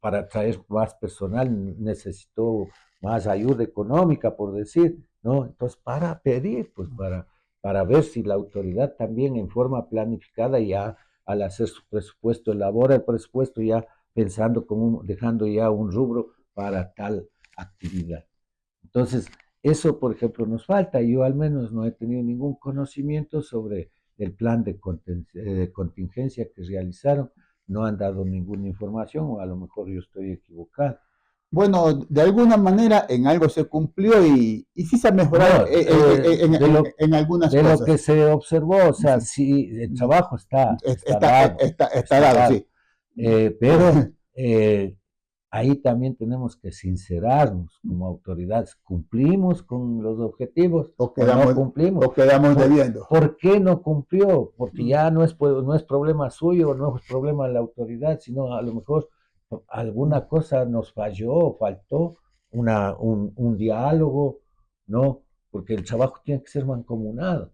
para traer más personal, necesitó más ayuda económica, por decir, ¿no? Entonces, para pedir, pues para ver si la autoridad también en forma planificada ya al hacer su presupuesto, elabora el presupuesto ya pensando como dejando ya un rubro para tal actividad. Entonces, eso, por ejemplo, nos falta. Yo al menos no he tenido ningún conocimiento sobre el plan de contingencia que realizaron. No han dado ninguna información o a lo mejor yo estoy equivocado. Bueno, de alguna manera en algo se cumplió y sí se ha mejorado No, en algunas de lo que cosas. se observó, o sea, Sí. sí, el trabajo está Está, dado, está está dado, dado. sí. Pero ahí también tenemos que sincerarnos como autoridades. ¿Cumplimos con los objetivos O o no quedamos, cumplimos? quedamos debiendo. ¿Por qué no cumplió? Porque ya no es problema suyo, no es problema de la autoridad, sino a lo mejor alguna cosa nos falló, faltó un diálogo, ¿no? Porque el trabajo tiene que ser mancomunado.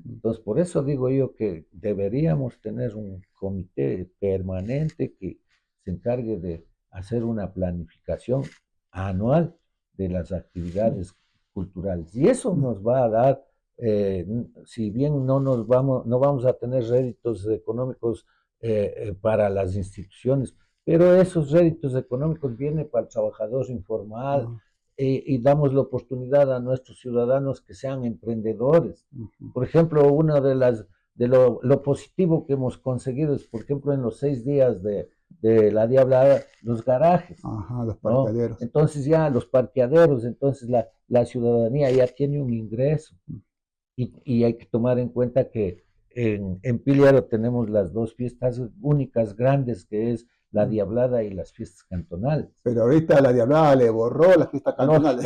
Entonces, por eso digo yo que deberíamos tener un comité permanente que se encargue de hacer una planificación anual de las actividades culturales. Y eso nos va a dar, si bien no vamos a tener réditos económicos para las instituciones, pero esos réditos económicos vienen para el trabajador informal Ah, y damos la oportunidad a nuestros ciudadanos que sean emprendedores. ujú. Por ejemplo, una de lo positivo que hemos conseguido es, por ejemplo, en los 6 días de la Diablada, los garajes, Ajá, los ¿no? parqueaderos. Entonces ya los parqueaderos, entonces la ciudadanía ya tiene un ingreso y hay que tomar en cuenta que en Piliaro tenemos las dos fiestas únicas grandes, que es la Mm. Diablada y las fiestas cantonales. Pero ahorita la Diablada le borró la fiesta cantonal.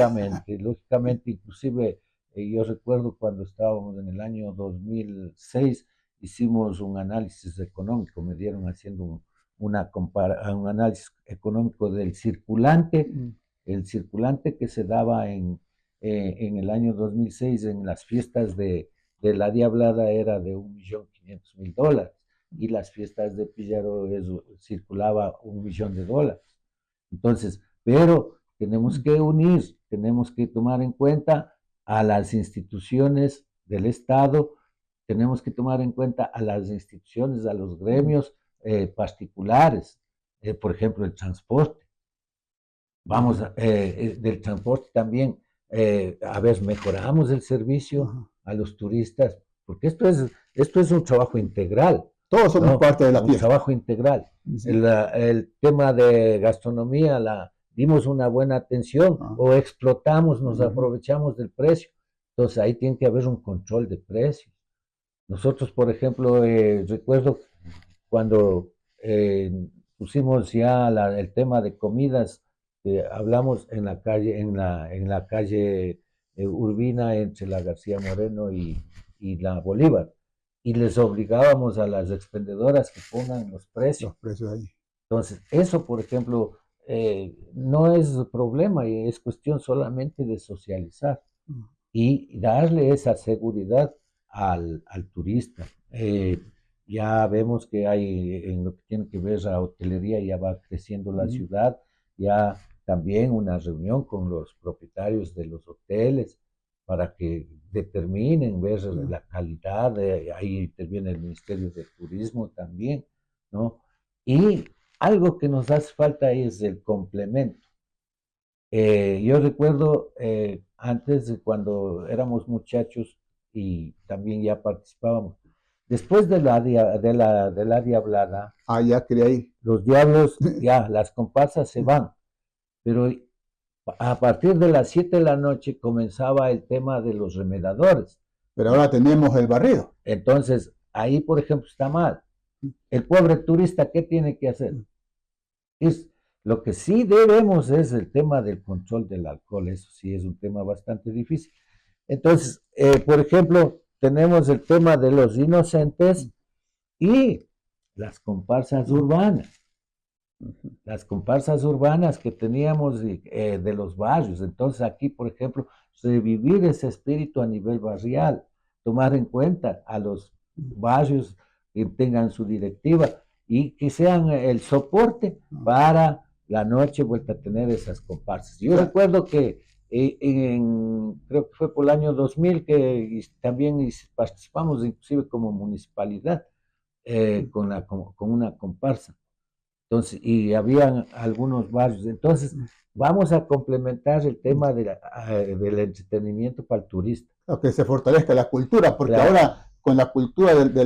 Lógicamente, inclusive yo recuerdo cuando estábamos en el año 2006, hicimos un análisis económico, me dieron haciendo un análisis económico del circulante, Mm. el circulante que se daba en el año 2006 en las fiestas de la Diablada era de $1.500.000 y las fiestas de Pillaro circulaba $1.000.000. Entonces, pero tenemos que unir, tenemos que tomar en cuenta a las instituciones del Estado, tenemos que tomar en cuenta a las instituciones, a los gremios particulares, por ejemplo, el transporte. Vamos, Ajá, del transporte también, a ver, mejoramos el servicio ajá. a los turistas, porque esto es un trabajo integral, Todos somos ¿no? parte de la Un fiesta. trabajo integral. Sí. El tema de gastronomía, dimos una buena atención Ah, o explotamos, nos ujú. aprovechamos del precio. Entonces ahí tiene que haber un control de precios. Nosotros, por ejemplo, recuerdo cuando pusimos ya el tema de comidas, hablamos en la calle Urbina entre la García Moreno y la Bolívar, y les obligábamos a las expendedoras que pongan los precios. Los precios ahí. Entonces, eso, por ejemplo, no es problema, y es cuestión solamente de socializar Mm. y darle esa seguridad al turista. Ya vemos que hay en lo que tiene que ver la hotelería, ya va creciendo la Mm. ciudad, ya también una reunión con los propietarios de los hoteles para que determinen, ver Ah, la calidad, ahí interviene el Ministerio de Turismo también, ¿no? Y algo que nos hace falta es el complemento. Yo recuerdo antes de cuando éramos muchachos y también ya participábamos. Después de la diablada, ah, ya quería ir. los diablos, ya, las comparsas se van, pero a partir de las 7 de la noche comenzaba el tema de los remedadores. Pero ahora tenemos el barrido. Entonces, ahí, por ejemplo, está mal. El pobre turista, ¿qué tiene que hacer? Es, lo que sí debemos es el tema del control del alcohol, eso sí es un tema bastante difícil. Entonces, por ejemplo, tenemos el tema de los inocentes y las comparsas urbanas. Las comparsas urbanas que teníamos de los barrios. Entonces, aquí, por ejemplo, revivir ese espíritu a nivel barrial, tomar en cuenta a los barrios que tengan su directiva y que sean el soporte para la noche vuelta a tener esas comparsas. Yo Claro. recuerdo que creo que fue por el año 2000 que también participamos, inclusive como municipalidad, con una comparsa. Entonces, y habían algunos barrios. Entonces, vamos a complementar el tema del entretenimiento para el turista. Que se fortalezca la cultura, porque Claro, ahora con la cultura de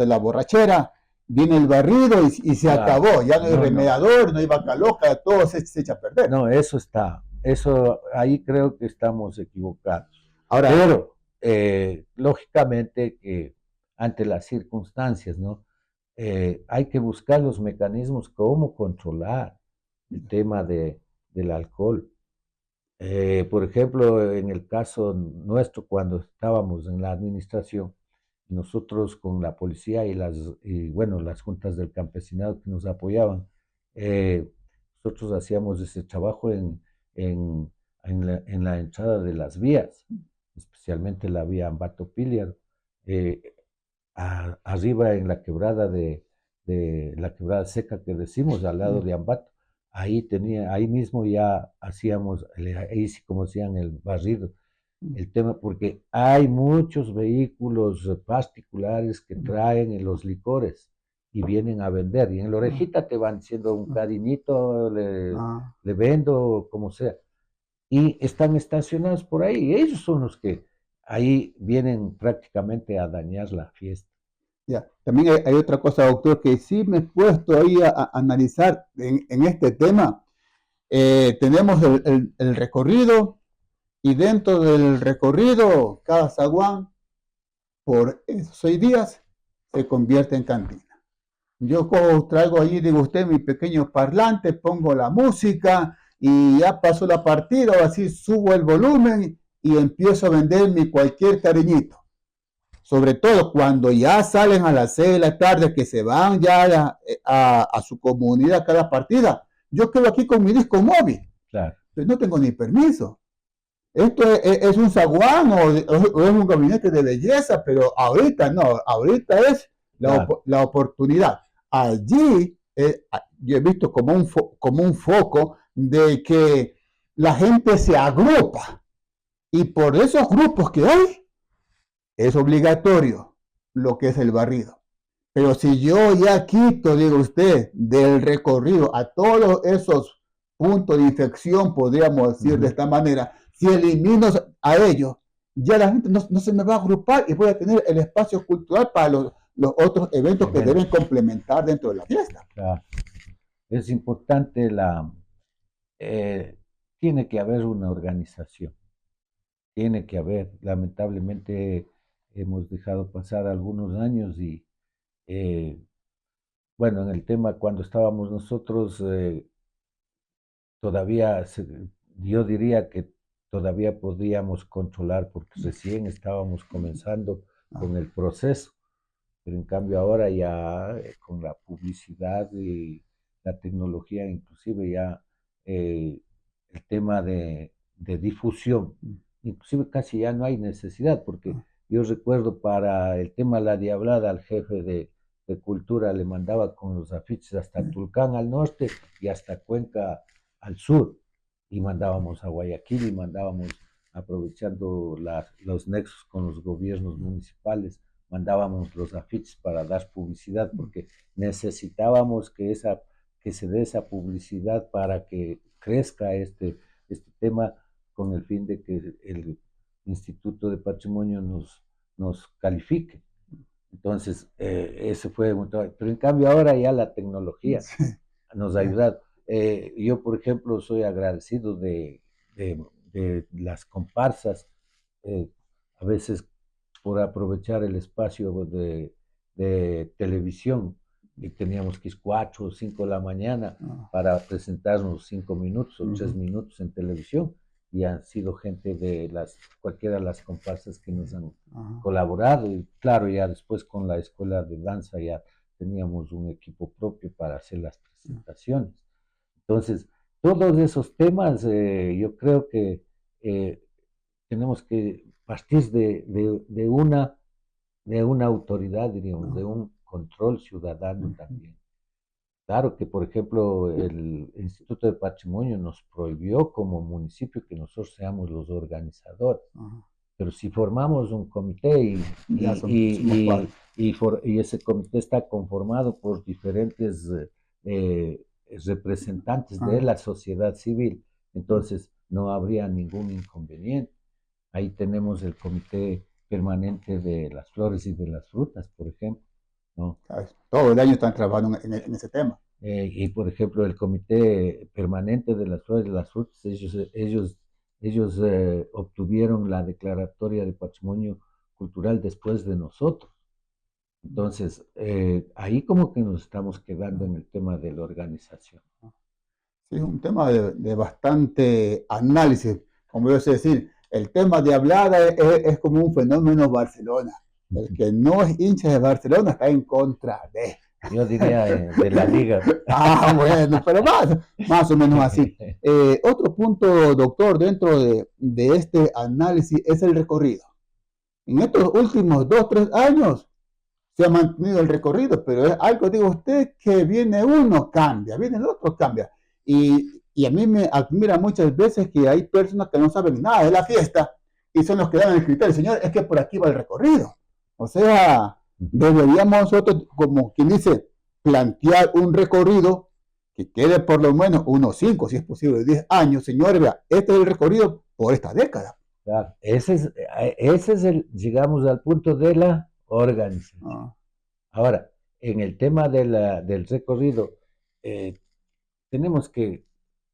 la borrachera viene el barrido y se claro. acabó. Ya no hay No, no, remedador, no hay vaca loca, todo se echa a perder. no, eso ahí creo que estamos equivocados. Ahora, Pero, lógicamente que ante las circunstancias, ¿no? Hay que buscar los mecanismos cómo controlar el tema del alcohol. Por ejemplo, en el caso nuestro, cuando estábamos en la administración, nosotros con la policía bueno, las juntas del campesinado que nos apoyaban, eh, nosotros hacíamos ese trabajo en, en la entrada de las vías, especialmente la vía Ambato-Piliar, eh, arriba en la quebrada de la quebrada seca que decimos, al lado de Ambato. Ahí mismo ya hacíamos, ahí sí como hacían el barrido, el tema, porque hay muchos vehículos particulares que traen los licores y vienen a vender. Y en la orejita te van diciendo un cariñito, Ah, le vendo, como sea. Y están estacionados por ahí. Ellos son los que ahí vienen prácticamente a dañar la fiesta. ya. También hay otra cosa, doctor, que sí me he puesto ahí a analizar en este tema. Tenemos el recorrido y dentro del recorrido, cada zaguán por esos 6 días se convierte en cantina. Yo traigo allí, digo usted, mi pequeño parlante, pongo la música y ya pasó la partida, o así subo el volumen y empiezo a vender mi cualquier cariñito. Sobre todo cuando ya salen a las 6 de la tarde, que se van ya a su comunidad cada partida. Yo quedo aquí con mi disco móvil, Claro, pues no tengo ni permiso. Esto es un zaguán o es un gabinete de belleza, pero ahorita no, ahorita es claro. la oportunidad. Allí yo he visto como un foco de que la gente se agrupa y por esos grupos que hay es obligatorio lo que es el barrido. Pero si yo ya quito, digo usted, del recorrido a todos esos puntos de infección, podríamos decir de esta manera, si elimino a ellos, ya la gente no se me va a agrupar y voy a tener el espacio cultural para los otros eventos que deben complementar dentro de la fiesta. Claro. Es importante eh, tiene que haber una organización, tiene que haber. Lamentablemente hemos dejado pasar algunos años y eh, bueno, en el tema cuando estábamos nosotros, todavía, yo diría que todavía podíamos controlar porque recién estábamos comenzando con el proceso, pero en cambio ahora ya con la publicidad y la tecnología, inclusive ya el tema de difusión, inclusive casi ya no hay necesidad, porque yo recuerdo para el tema de la diablada al jefe de cultura le mandaba con los afiches hasta Tulcán al norte y hasta Cuenca al sur, y mandábamos a Guayaquil y mandábamos, aprovechando los nexos con los gobiernos municipales, mandábamos los afiches para dar publicidad, porque necesitábamos que se dé esa publicidad para que crezca este tema con el fin de que el Instituto de Patrimonio nos califique. Entonces, ese fue un trabajo. Pero en cambio ahora ya la tecnología nos ha ayudado. Yo, por ejemplo, soy agradecido de las comparsas, eh, a veces por aprovechar el espacio de televisión, y teníamos que ir 4 o 5 de la mañana para presentarnos 5 minutos o 3 minutos en televisión, y han sido gente de cualquiera de las comparsas que nos han colaborado, y claro, ya después con la escuela de danza ya teníamos un equipo propio para hacer las presentaciones. Entonces, todos esos temas, yo creo que eh, tenemos que partir de una autoridad, diríamos, de un control ciudadano también. Claro que, por ejemplo, el Instituto de Patrimonio nos prohibió como municipio que nosotros seamos los organizadores, pero si formamos un comité y ese comité está conformado por diferentes representantes de la sociedad civil, entonces no habría ningún inconveniente. Ahí tenemos el comité permanente de las flores y de las frutas, por ejemplo, ¿no? Todo el año están trabajando en ese tema. Y por ejemplo, el comité permanente de las flores y las frutas, ellos obtuvieron la declaratoria de patrimonio cultural después de nosotros. Entonces, ahí como que nos estamos quedando en el tema de la organización. Sí, es un tema de bastante análisis. Como yo sé decir, el tema de hablada es como un fenómeno Barcelona. El que no es hincha de Barcelona está en contra de. Yo diría de la liga. Bueno, pero más o menos así. Otro punto, doctor, dentro de este análisis es el recorrido. En estos últimos 2, 3 años se ha mantenido el recorrido, pero es algo, digo usted, que viene uno, cambia, viene el otro, cambia. Y a mí me admira muchas veces que hay personas que no saben nada de la fiesta y son los que dan el criterio. Señor, es que por aquí va el recorrido. O sea, deberíamos nosotros, como quien dice, plantear un recorrido que quede por lo menos unos 5, si es posible, 10 años. Señores, vea, este es el recorrido por esta década. Claro, ese es el, llegamos al punto de la organización. Ah, Ahora, en el tema del recorrido, eh, tenemos que,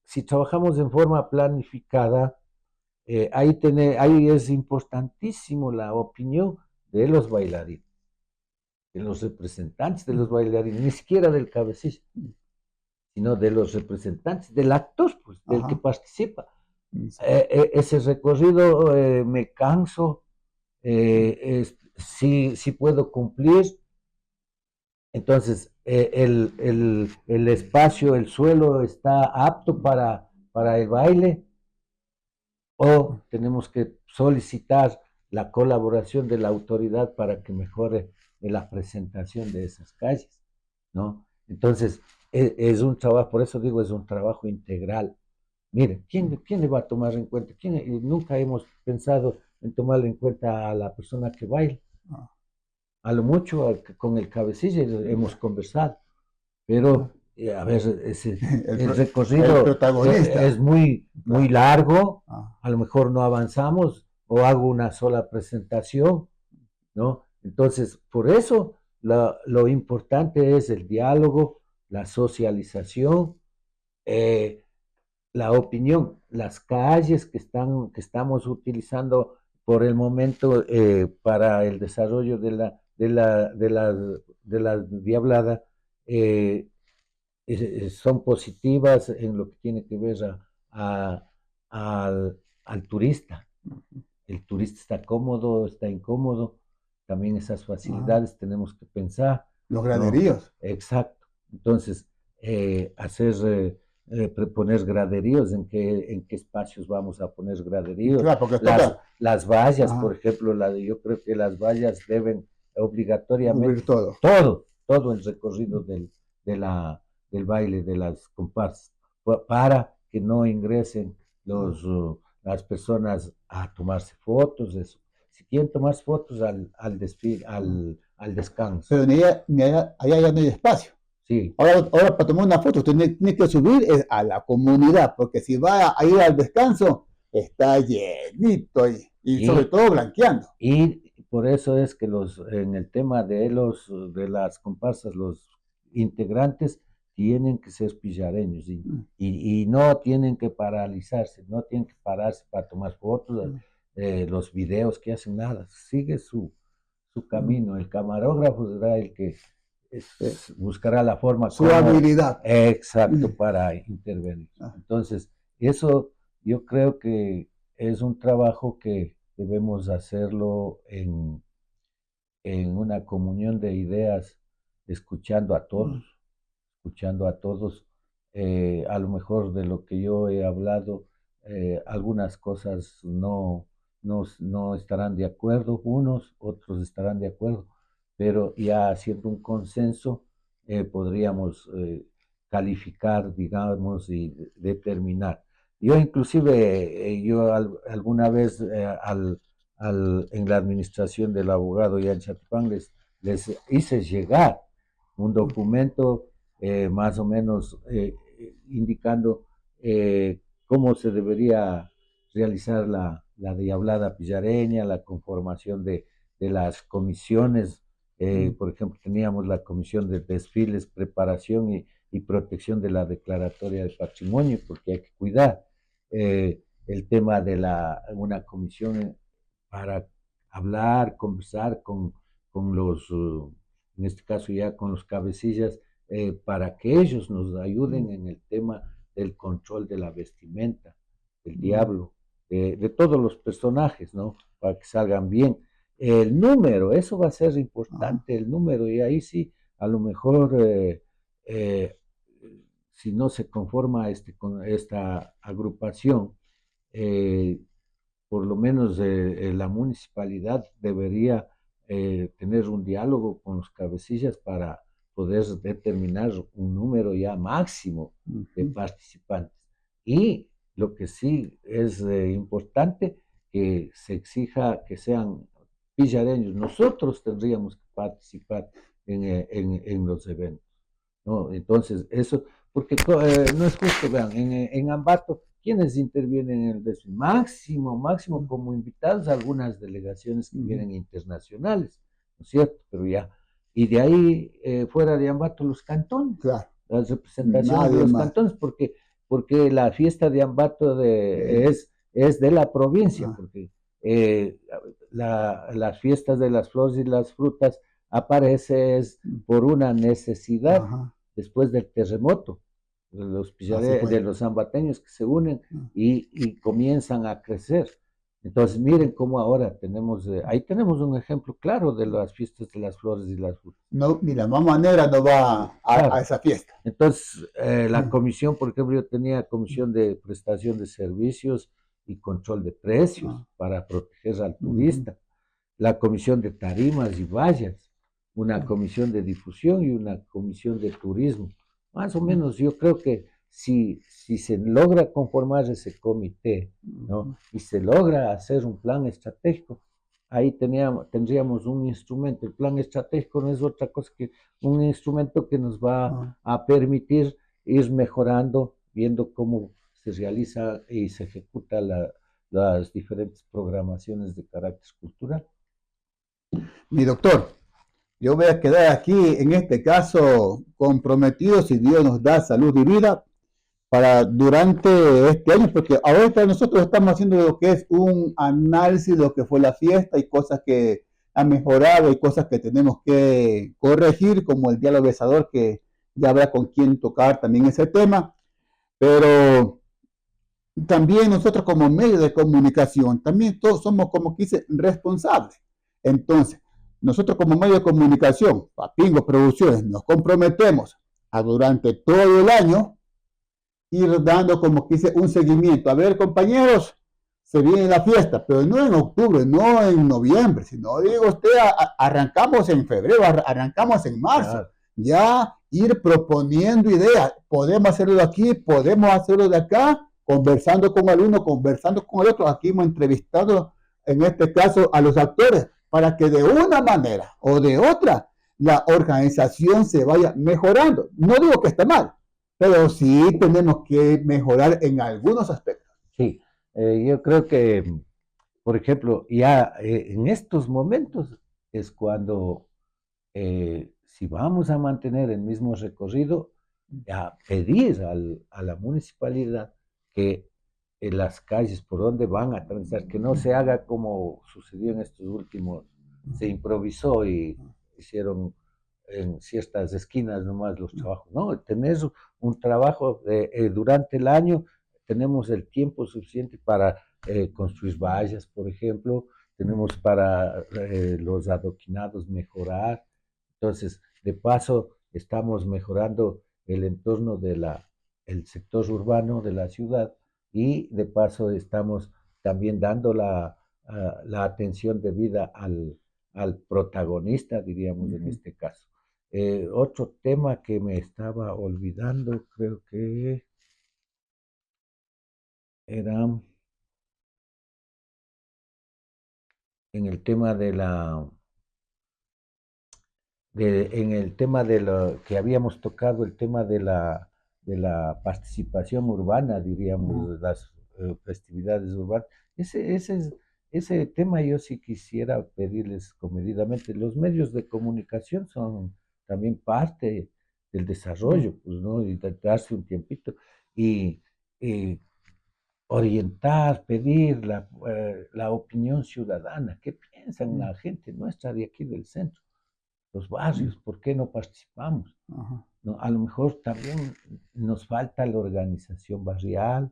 si trabajamos en forma planificada, ahí es importantísimo la opinión de los bailarines, de los representantes de los bailarines, ni siquiera del cabecilla, sino de los representantes, del actor, pues, del que ajá. participa. Sí. Ese recorrido me canso, si puedo cumplir. Entonces, el espacio, el suelo está apto para el baile, o tenemos que solicitar la colaboración de la autoridad para que mejore la presentación de esas calles, ¿no? Entonces, es un trabajo, por eso digo, es un trabajo integral. Mire, ¿quién le va a tomar en cuenta? Nunca hemos pensado en tomar en cuenta a la persona que baila. Ah, A lo mucho con el cabecilla hemos conversado, pero a ver, el, el el recorrido es protagonista. muy Claro. largo, Ah, a lo mejor no avanzamos o hago una sola presentación, ¿no? Entonces, por eso lo importante es el diálogo, la socialización, eh, la opinión, las calles que estamos utilizando por el momento para el desarrollo de la diablada eh, son positivas en lo que tiene que ver a- al turista. El turista está cómodo, está incómodo, también esas ah, facilidades tenemos que pensar, los ¿no? graderíos. Exacto. Entonces, poner graderíos, ¿en qué espacios vamos a poner graderíos? Claro, porque Las, toca las vallas, por ajá, ejemplo, yo creo que las vallas deben cubrir obligatoriamente todo. todo el recorrido de la, del baile, de las comparsas, para que no ingresen Ah. las personas a tomarse fotos, eso. Si quieren tomarse fotos al desfile, al descanso, Pero allá ya no hay espacio. sí, Ahora para tomar una foto usted tiene que subir a la comunidad, porque si va a ir al descanso, está llenito ahí, y sobre y, todo blanqueando. y por eso es que en el tema de las comparsas, los integrantes tienen que ser pillareños y no tienen que paralizarse, no tienen que pararse para tomar fotos, los videos que hacen nada, sigue su camino. El camarógrafo será el que buscará la forma Su como habilidad. exacto para intervenir. Entonces, eso yo creo que es un trabajo que debemos hacerlo en una comunión de ideas, escuchando a todos, escuchando a todos. A lo mejor de lo que yo he hablado, algunas cosas no estarán de acuerdo, unos, otros estarán de acuerdo, pero ya haciendo un consenso, podríamos calificar, digamos, y determinar. Yo inclusive, alguna vez en la administración del abogado Yan Chatupán les hice llegar un documento más o menos indicando cómo se debería realizar la diablada pillareña, la conformación de las comisiones. Por ejemplo, teníamos la comisión de desfiles, preparación y protección de la declaratoria de patrimonio, porque hay que cuidar el tema de una comisión para hablar, conversar con en este caso ya con los cabecillas, para que ellos nos ayuden en el tema del control de la vestimenta, del diablo, de todos los personajes, ¿no? Para que salgan bien. El número, eso va a ser importante, el número, y ahí sí, a lo mejor, eh, si no se conforma con esta agrupación, eh, por lo menos la municipalidad debería tener un diálogo con los cabecillas para poder determinar un número ya máximo de participantes. Y lo que sí es importante, que se exija que sean pillareños. Nosotros tendríamos que participar en los eventos. ¿no? Entonces, eso, porque no es justo, vean, en Ambato, ¿quiénes intervienen en el desfile? Máximo, máximo, como invitados algunas delegaciones que Ujú. vienen internacionales, ¿no es cierto? Pero ya, y de ahí, fuera de Ambato, los cantones, Claro, las representaciones de nadie los más. cantones, porque la fiesta de Ambato es de la provincia, Ah, porque eh, las fiestas de las flores y las frutas aparece es por una necesidad ajá, después del terremoto, así de fue. los zambateños que se unen Ah, y comienzan a crecer. Entonces, miren cómo ahora tenemos, ahí tenemos un ejemplo claro de las fiestas de las flores y las frutas. no, ni la mamá negra no va a Claro. esa fiesta. Entonces, la comisión, por ejemplo, yo tenía comisión de prestación de servicios y control de precios Ah, para proteger al ujú. turista, la comisión de tarimas y vallas, una comisión de difusión y una comisión de turismo. Más o menos, yo creo que si se logra conformar ese comité, ¿no? Y se logra hacer un plan estratégico, ahí tendríamos un instrumento. El plan estratégico no es otra cosa que un instrumento que nos va Ah, a permitir ir mejorando, viendo cómo se realiza y se ejecuta las diferentes programaciones de carácter cultural. mi doctor, yo voy a quedar aquí en este caso comprometido si Dios nos da salud y vida para durante este año, porque ahorita nosotros estamos haciendo lo que es un análisis de lo que fue la fiesta y cosas que han mejorado y cosas que tenemos que corregir, como el diálogo besador, que ya habrá con quién tocar también ese tema, pero también nosotros como medio de comunicación, también todos somos como que dice responsables. Entonces, nosotros como medio de comunicación, Papingo Producciones, nos comprometemos a durante todo el año ir dando como que dice un seguimiento. A ver, compañeros, se viene la fiesta, pero no en octubre, no en noviembre, sino digo usted, arrancamos en febrero, arrancamos en marzo. Claro, Ya ir proponiendo ideas. Podemos hacerlo de aquí, podemos hacerlo de acá, conversando con el uno, conversando con el otro. Aquí hemos entrevistado, en este caso, a los actores, para que de una manera o de otra la organización se vaya mejorando. No digo que esté mal, pero sí tenemos que mejorar en algunos aspectos. sí. Yo creo que, por ejemplo, ya en estos momentos es cuando, si vamos a mantener el mismo recorrido, a pedir a la municipalidad que en las calles por donde van a transitar, que no se haga como sucedió en estos últimos, se improvisó y hicieron en ciertas esquinas nomás los trabajos. No, tener un trabajo durante el año, tenemos el tiempo suficiente para construir vallas, por ejemplo, tenemos para los adoquinados mejorar. Entonces, de paso, estamos mejorando el entorno el sector urbano de la ciudad y de paso estamos también dando la atención debida al protagonista, diríamos en este caso. Otro tema que me estaba olvidando, creo que era en el tema en el tema de lo que habíamos tocado, el tema de la participación urbana, diríamos, de las festividades urbanas. Ese, ese, ese tema yo sí quisiera pedirles comedidamente. Los medios de comunicación son también parte del desarrollo, pues, ¿no? Y darse un tiempito y, y orientar, pedir la opinión ciudadana. ¿Qué piensan la gente nuestra de aquí del centro? Los barrios, ¿por qué no participamos? Ajá. ¿No? A lo mejor también nos falta la organización barrial,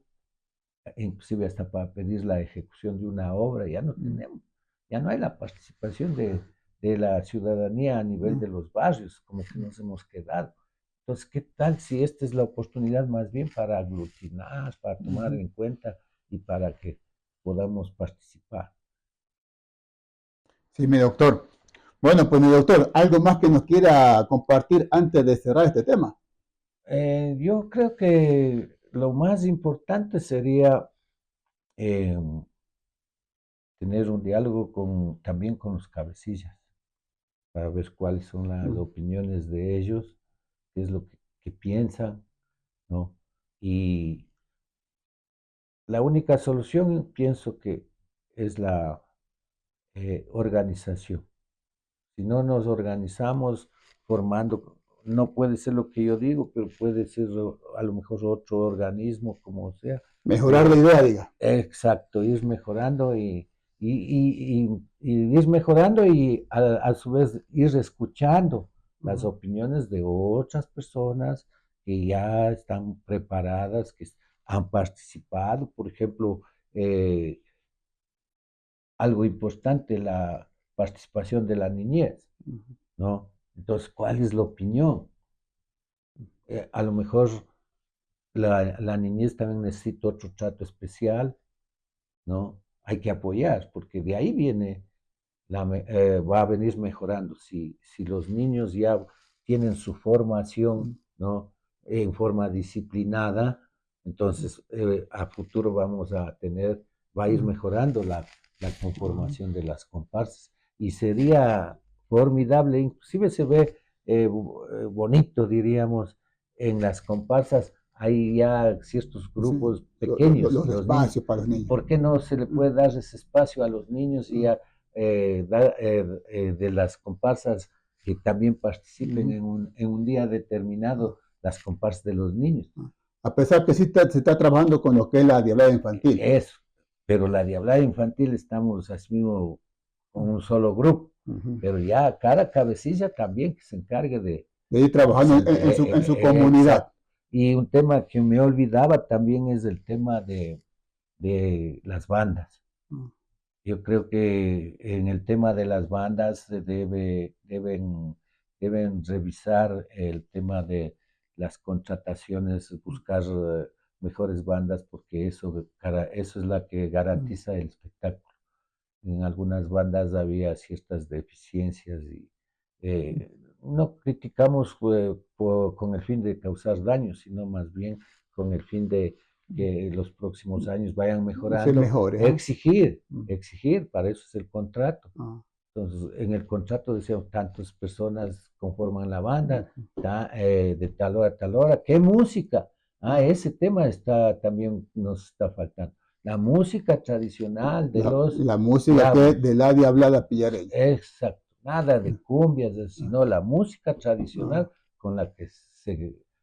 inclusive hasta para pedir la ejecución de una obra, ya no tenemos, ya no hay la participación de la ciudadanía a nivel de los barrios, como que nos hemos quedado. Entonces, ¿qué tal si esta es la oportunidad más bien para aglutinar, para tomar en cuenta y para que podamos participar? Sí, mi doctor. Bueno, pues mi doctor, ¿algo más que nos quiera compartir antes de cerrar este tema? Yo creo que lo más importante sería eh, tener un diálogo también con los cabecillas para ver cuáles son las opiniones de ellos, qué es lo que que piensan, ¿no? Y la única solución, pienso que es la organización. Si no nos organizamos formando, no puede ser lo que yo digo, pero puede ser a lo mejor otro organismo, como sea. Mejorar la idea, diga. Exacto, ir mejorando y ir mejorando y a su vez ir escuchando las opiniones de otras personas que ya están preparadas, que han participado. Por ejemplo, eh, algo importante, la participación de la niñez, ¿no? Entonces, ¿cuál es la opinión? A lo mejor la niñez también necesita otro trato especial, ¿no? Hay que apoyar, porque de ahí viene, va a venir mejorando. Si los niños ya tienen su formación, ¿no? En forma disciplinada, entonces a futuro vamos a tener, va a ir mejorando la conformación de las comparsas. Y sería formidable, inclusive se ve bonito, diríamos, en las comparsas. Hay ya ciertos Sí, grupos pequeños, los los niños. espacios para los niños. ¿Por qué no se le puede dar ese espacio a los niños y de las comparsas que también participen en un día determinado, las comparsas de los niños? A pesar que sí se está trabajando con lo que es la diablada infantil. Eso, pero la diablada infantil estamos así mismo con un solo grupo, pero ya cada cabecilla también que se encargue De ir trabajando en su comunidad. exacto. Y un tema que me olvidaba también es el tema de las bandas. Yo creo que en el tema de las bandas deben revisar el tema de las contrataciones, buscar mejores bandas, porque eso es la que garantiza el espectáculo. En algunas bandas había ciertas deficiencias y no criticamos con el fin de causar daño, sino más bien con el fin de que los próximos años vayan mejorando, mejores, exigir, para eso es el contrato. Entonces, en el contrato decíamos, tantas personas conforman la banda, de tal hora a tal hora. ¿Qué música? Ese tema también nos está faltando. La música tradicional de la música que es de la diablada pillareña. Exacto, nada de cumbias, sino la música tradicional con la que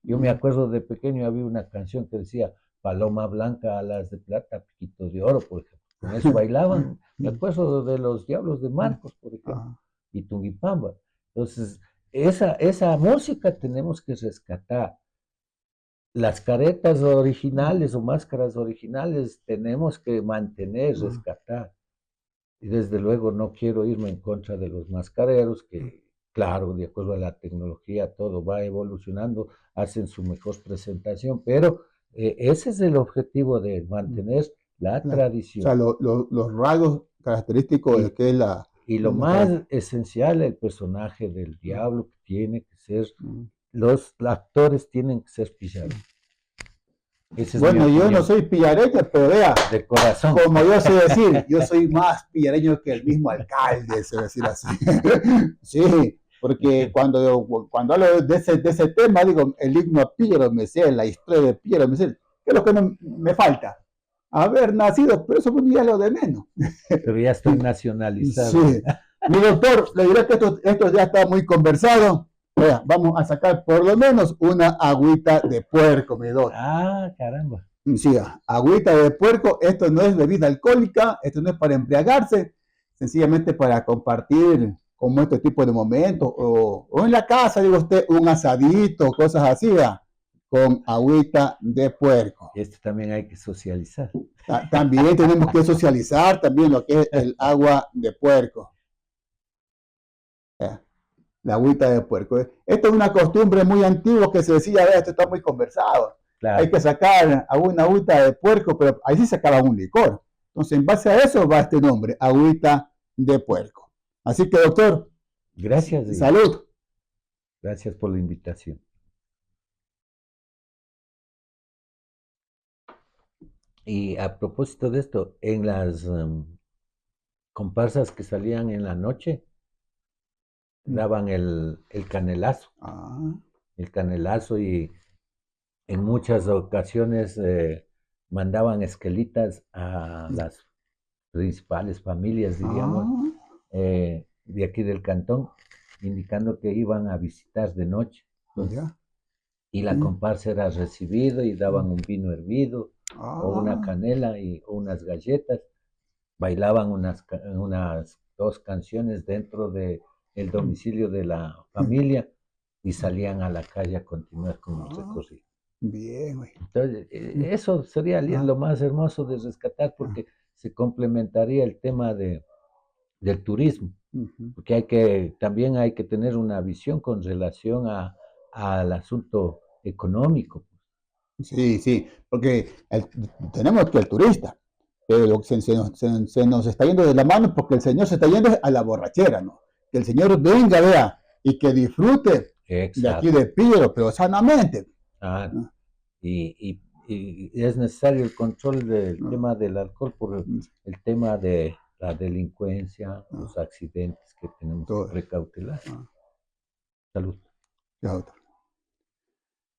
Yo me acuerdo de pequeño había una canción que decía Paloma Blanca, alas de plata, piquitos de oro, por ejemplo. Con eso bailaban. Me acuerdo de los Diablos de Marcos, por ejemplo, y Tungipamba. Entonces, esa música tenemos que rescatar. Las caretas originales o máscaras originales tenemos que mantener, rescatar. Y desde luego no quiero irme en contra de los mascareros, que claro, de acuerdo a la tecnología, todo va evolucionando, hacen su mejor presentación, pero ese es el objetivo de mantener la tradición. O sea, los rasgos característicos de que es la... Y lo más esencial, el personaje del diablo que tiene que ser, los actores tienen que ser pillareños. Bueno, yo no soy pillareño, pero vea, de corazón. Como yo sé decir, yo soy más pillareño que el mismo alcalde, sé decir así. Sí, porque cuando hablo de ese tema, digo, el himno a Píllaro me sé, la historia de Píllaro me sé, ¿qué es lo que me falta? Haber nacido, pero eso ya es lo de menos. Pero ya estoy nacionalizado. Sí. Mi doctor, le diré que esto ya está muy conversado. Vea, vamos a sacar por lo menos una agüita de puerco, mi doctor. Caramba. Sí, agüita de puerco, esto no es bebida alcohólica, esto no es para embriagarse, sencillamente para compartir como este tipo de momentos, o en la casa, digo usted, un asadito, cosas así, con agüita de puerco. Esto también hay que socializar. También tenemos que socializar también lo que es el agua de puerco. La agüita de puerco. Esto es una costumbre muy antigua que se decía, esto está muy conversado. Claro. Hay que sacar una agüita de puerco, pero ahí sí sacaba un licor. Entonces, en base a eso va este nombre, agüita de puerco. Así que, doctor. Gracias. Salud. Gracias por la invitación. Y a propósito de esto, en las comparsas que salían en la noche, daban el canelazo. el canelazo y en muchas ocasiones mandaban esquelitas a las principales familias, diríamos, Ah, de aquí del cantón, indicando que iban a visitar de noche. Entonces, ya. y la Mm, comparsa era recibido y daban mm. un vino hervido o una Ah, canela y o unas galletas. Bailaban unas dos canciones dentro de el mm, domicilio de la mm, familia y mm. salían a la calle a continuar con el Ah, recorrido. bien, güey. Entonces, Mm, eso sería ah, lo más hermoso de rescatar ah, porque se complementaría el tema del turismo, ujú. porque también hay que tener una visión con relación al asunto económico. Sí, sí, porque tenemos que el turista, pero lo que se nos está yendo de la mano porque el Señor se está yendo a la borrachera, ¿no? Que el Señor venga, vea, y que disfrute de aquí Exacto. de Píllaro, pero sanamente, Ah, ¿no? y es necesario el control del ¿No? tema del alcohol por el tema de la delincuencia, ¿No? los accidentes que tenemos que Todo, precautelar. ¿no? Salud. Ya otro.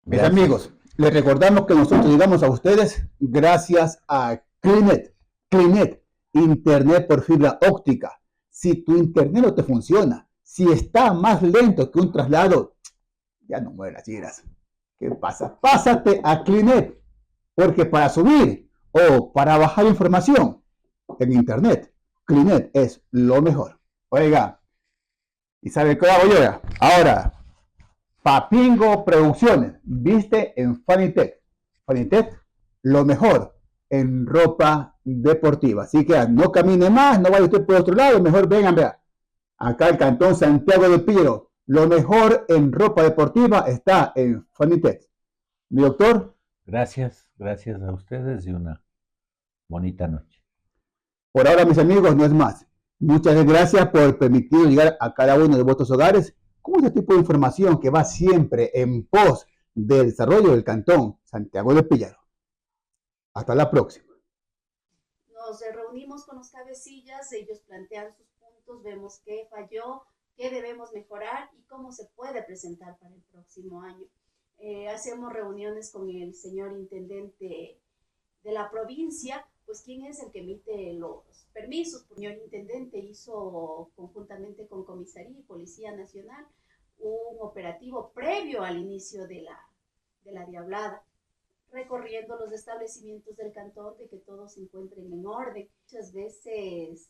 Mis Gracias. amigos, les recordamos que nosotros llegamos a ustedes gracias a Clinet. Clinet, Internet por fibra óptica. Si tu Internet no te funciona, si está más lento que un traslado, ya no mueras, giras. ¿Qué pasa? Pásate a Clinet, porque para subir o para bajar información en Internet, Clinet es lo mejor. Oiga, ¿y sabe qué hago yo? Ahora, Papingo Producciones, viste en Fanitech. Fanitech, lo mejor en ropa deportiva. Así que no camine más, no vaya usted por otro lado, mejor vengan, vea. Acá el Cantón Santiago de Piero, lo mejor en ropa deportiva está en Fanitech. Mi doctor, Gracias a ustedes y una bonita noche. por ahora, mis amigos, no es más. Muchas gracias por permitir llegar a cada uno de vuestros hogares con este tipo de información que va siempre en pos del desarrollo del Cantón Santiago de Pillaro. Hasta la próxima. Nos reunimos con los cabecillas, ellos plantean sus puntos, vemos qué falló, qué debemos mejorar y cómo se puede presentar para el próximo año. Hacemos reuniones con el señor intendente de la provincia, pues quién es el que emite los permisos. El señor intendente hizo conjuntamente con Comisaría y Policía Nacional un operativo previo al inicio de la diablada, recorriendo los establecimientos del cantón de que todos se encuentren en orden. Muchas veces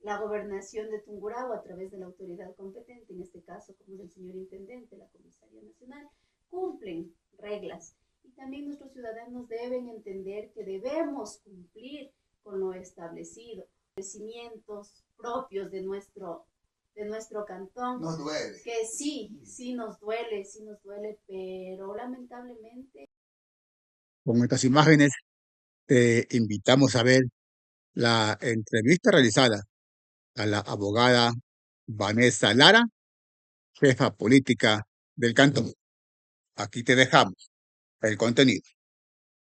la gobernación de Tungurahua, a través de la autoridad competente, en este caso como es el señor intendente, la Comisaría Nacional, cumplen reglas. Y también nuestros ciudadanos deben entender que debemos cumplir con lo establecido, establecimientos propios de nuestro cantón, Nos duele. que sí nos duele, pero lamentablemente Con estas imágenes te invitamos a ver la entrevista realizada a la abogada Vanessa Lara, jefa política del cantón. Aquí te dejamos el contenido.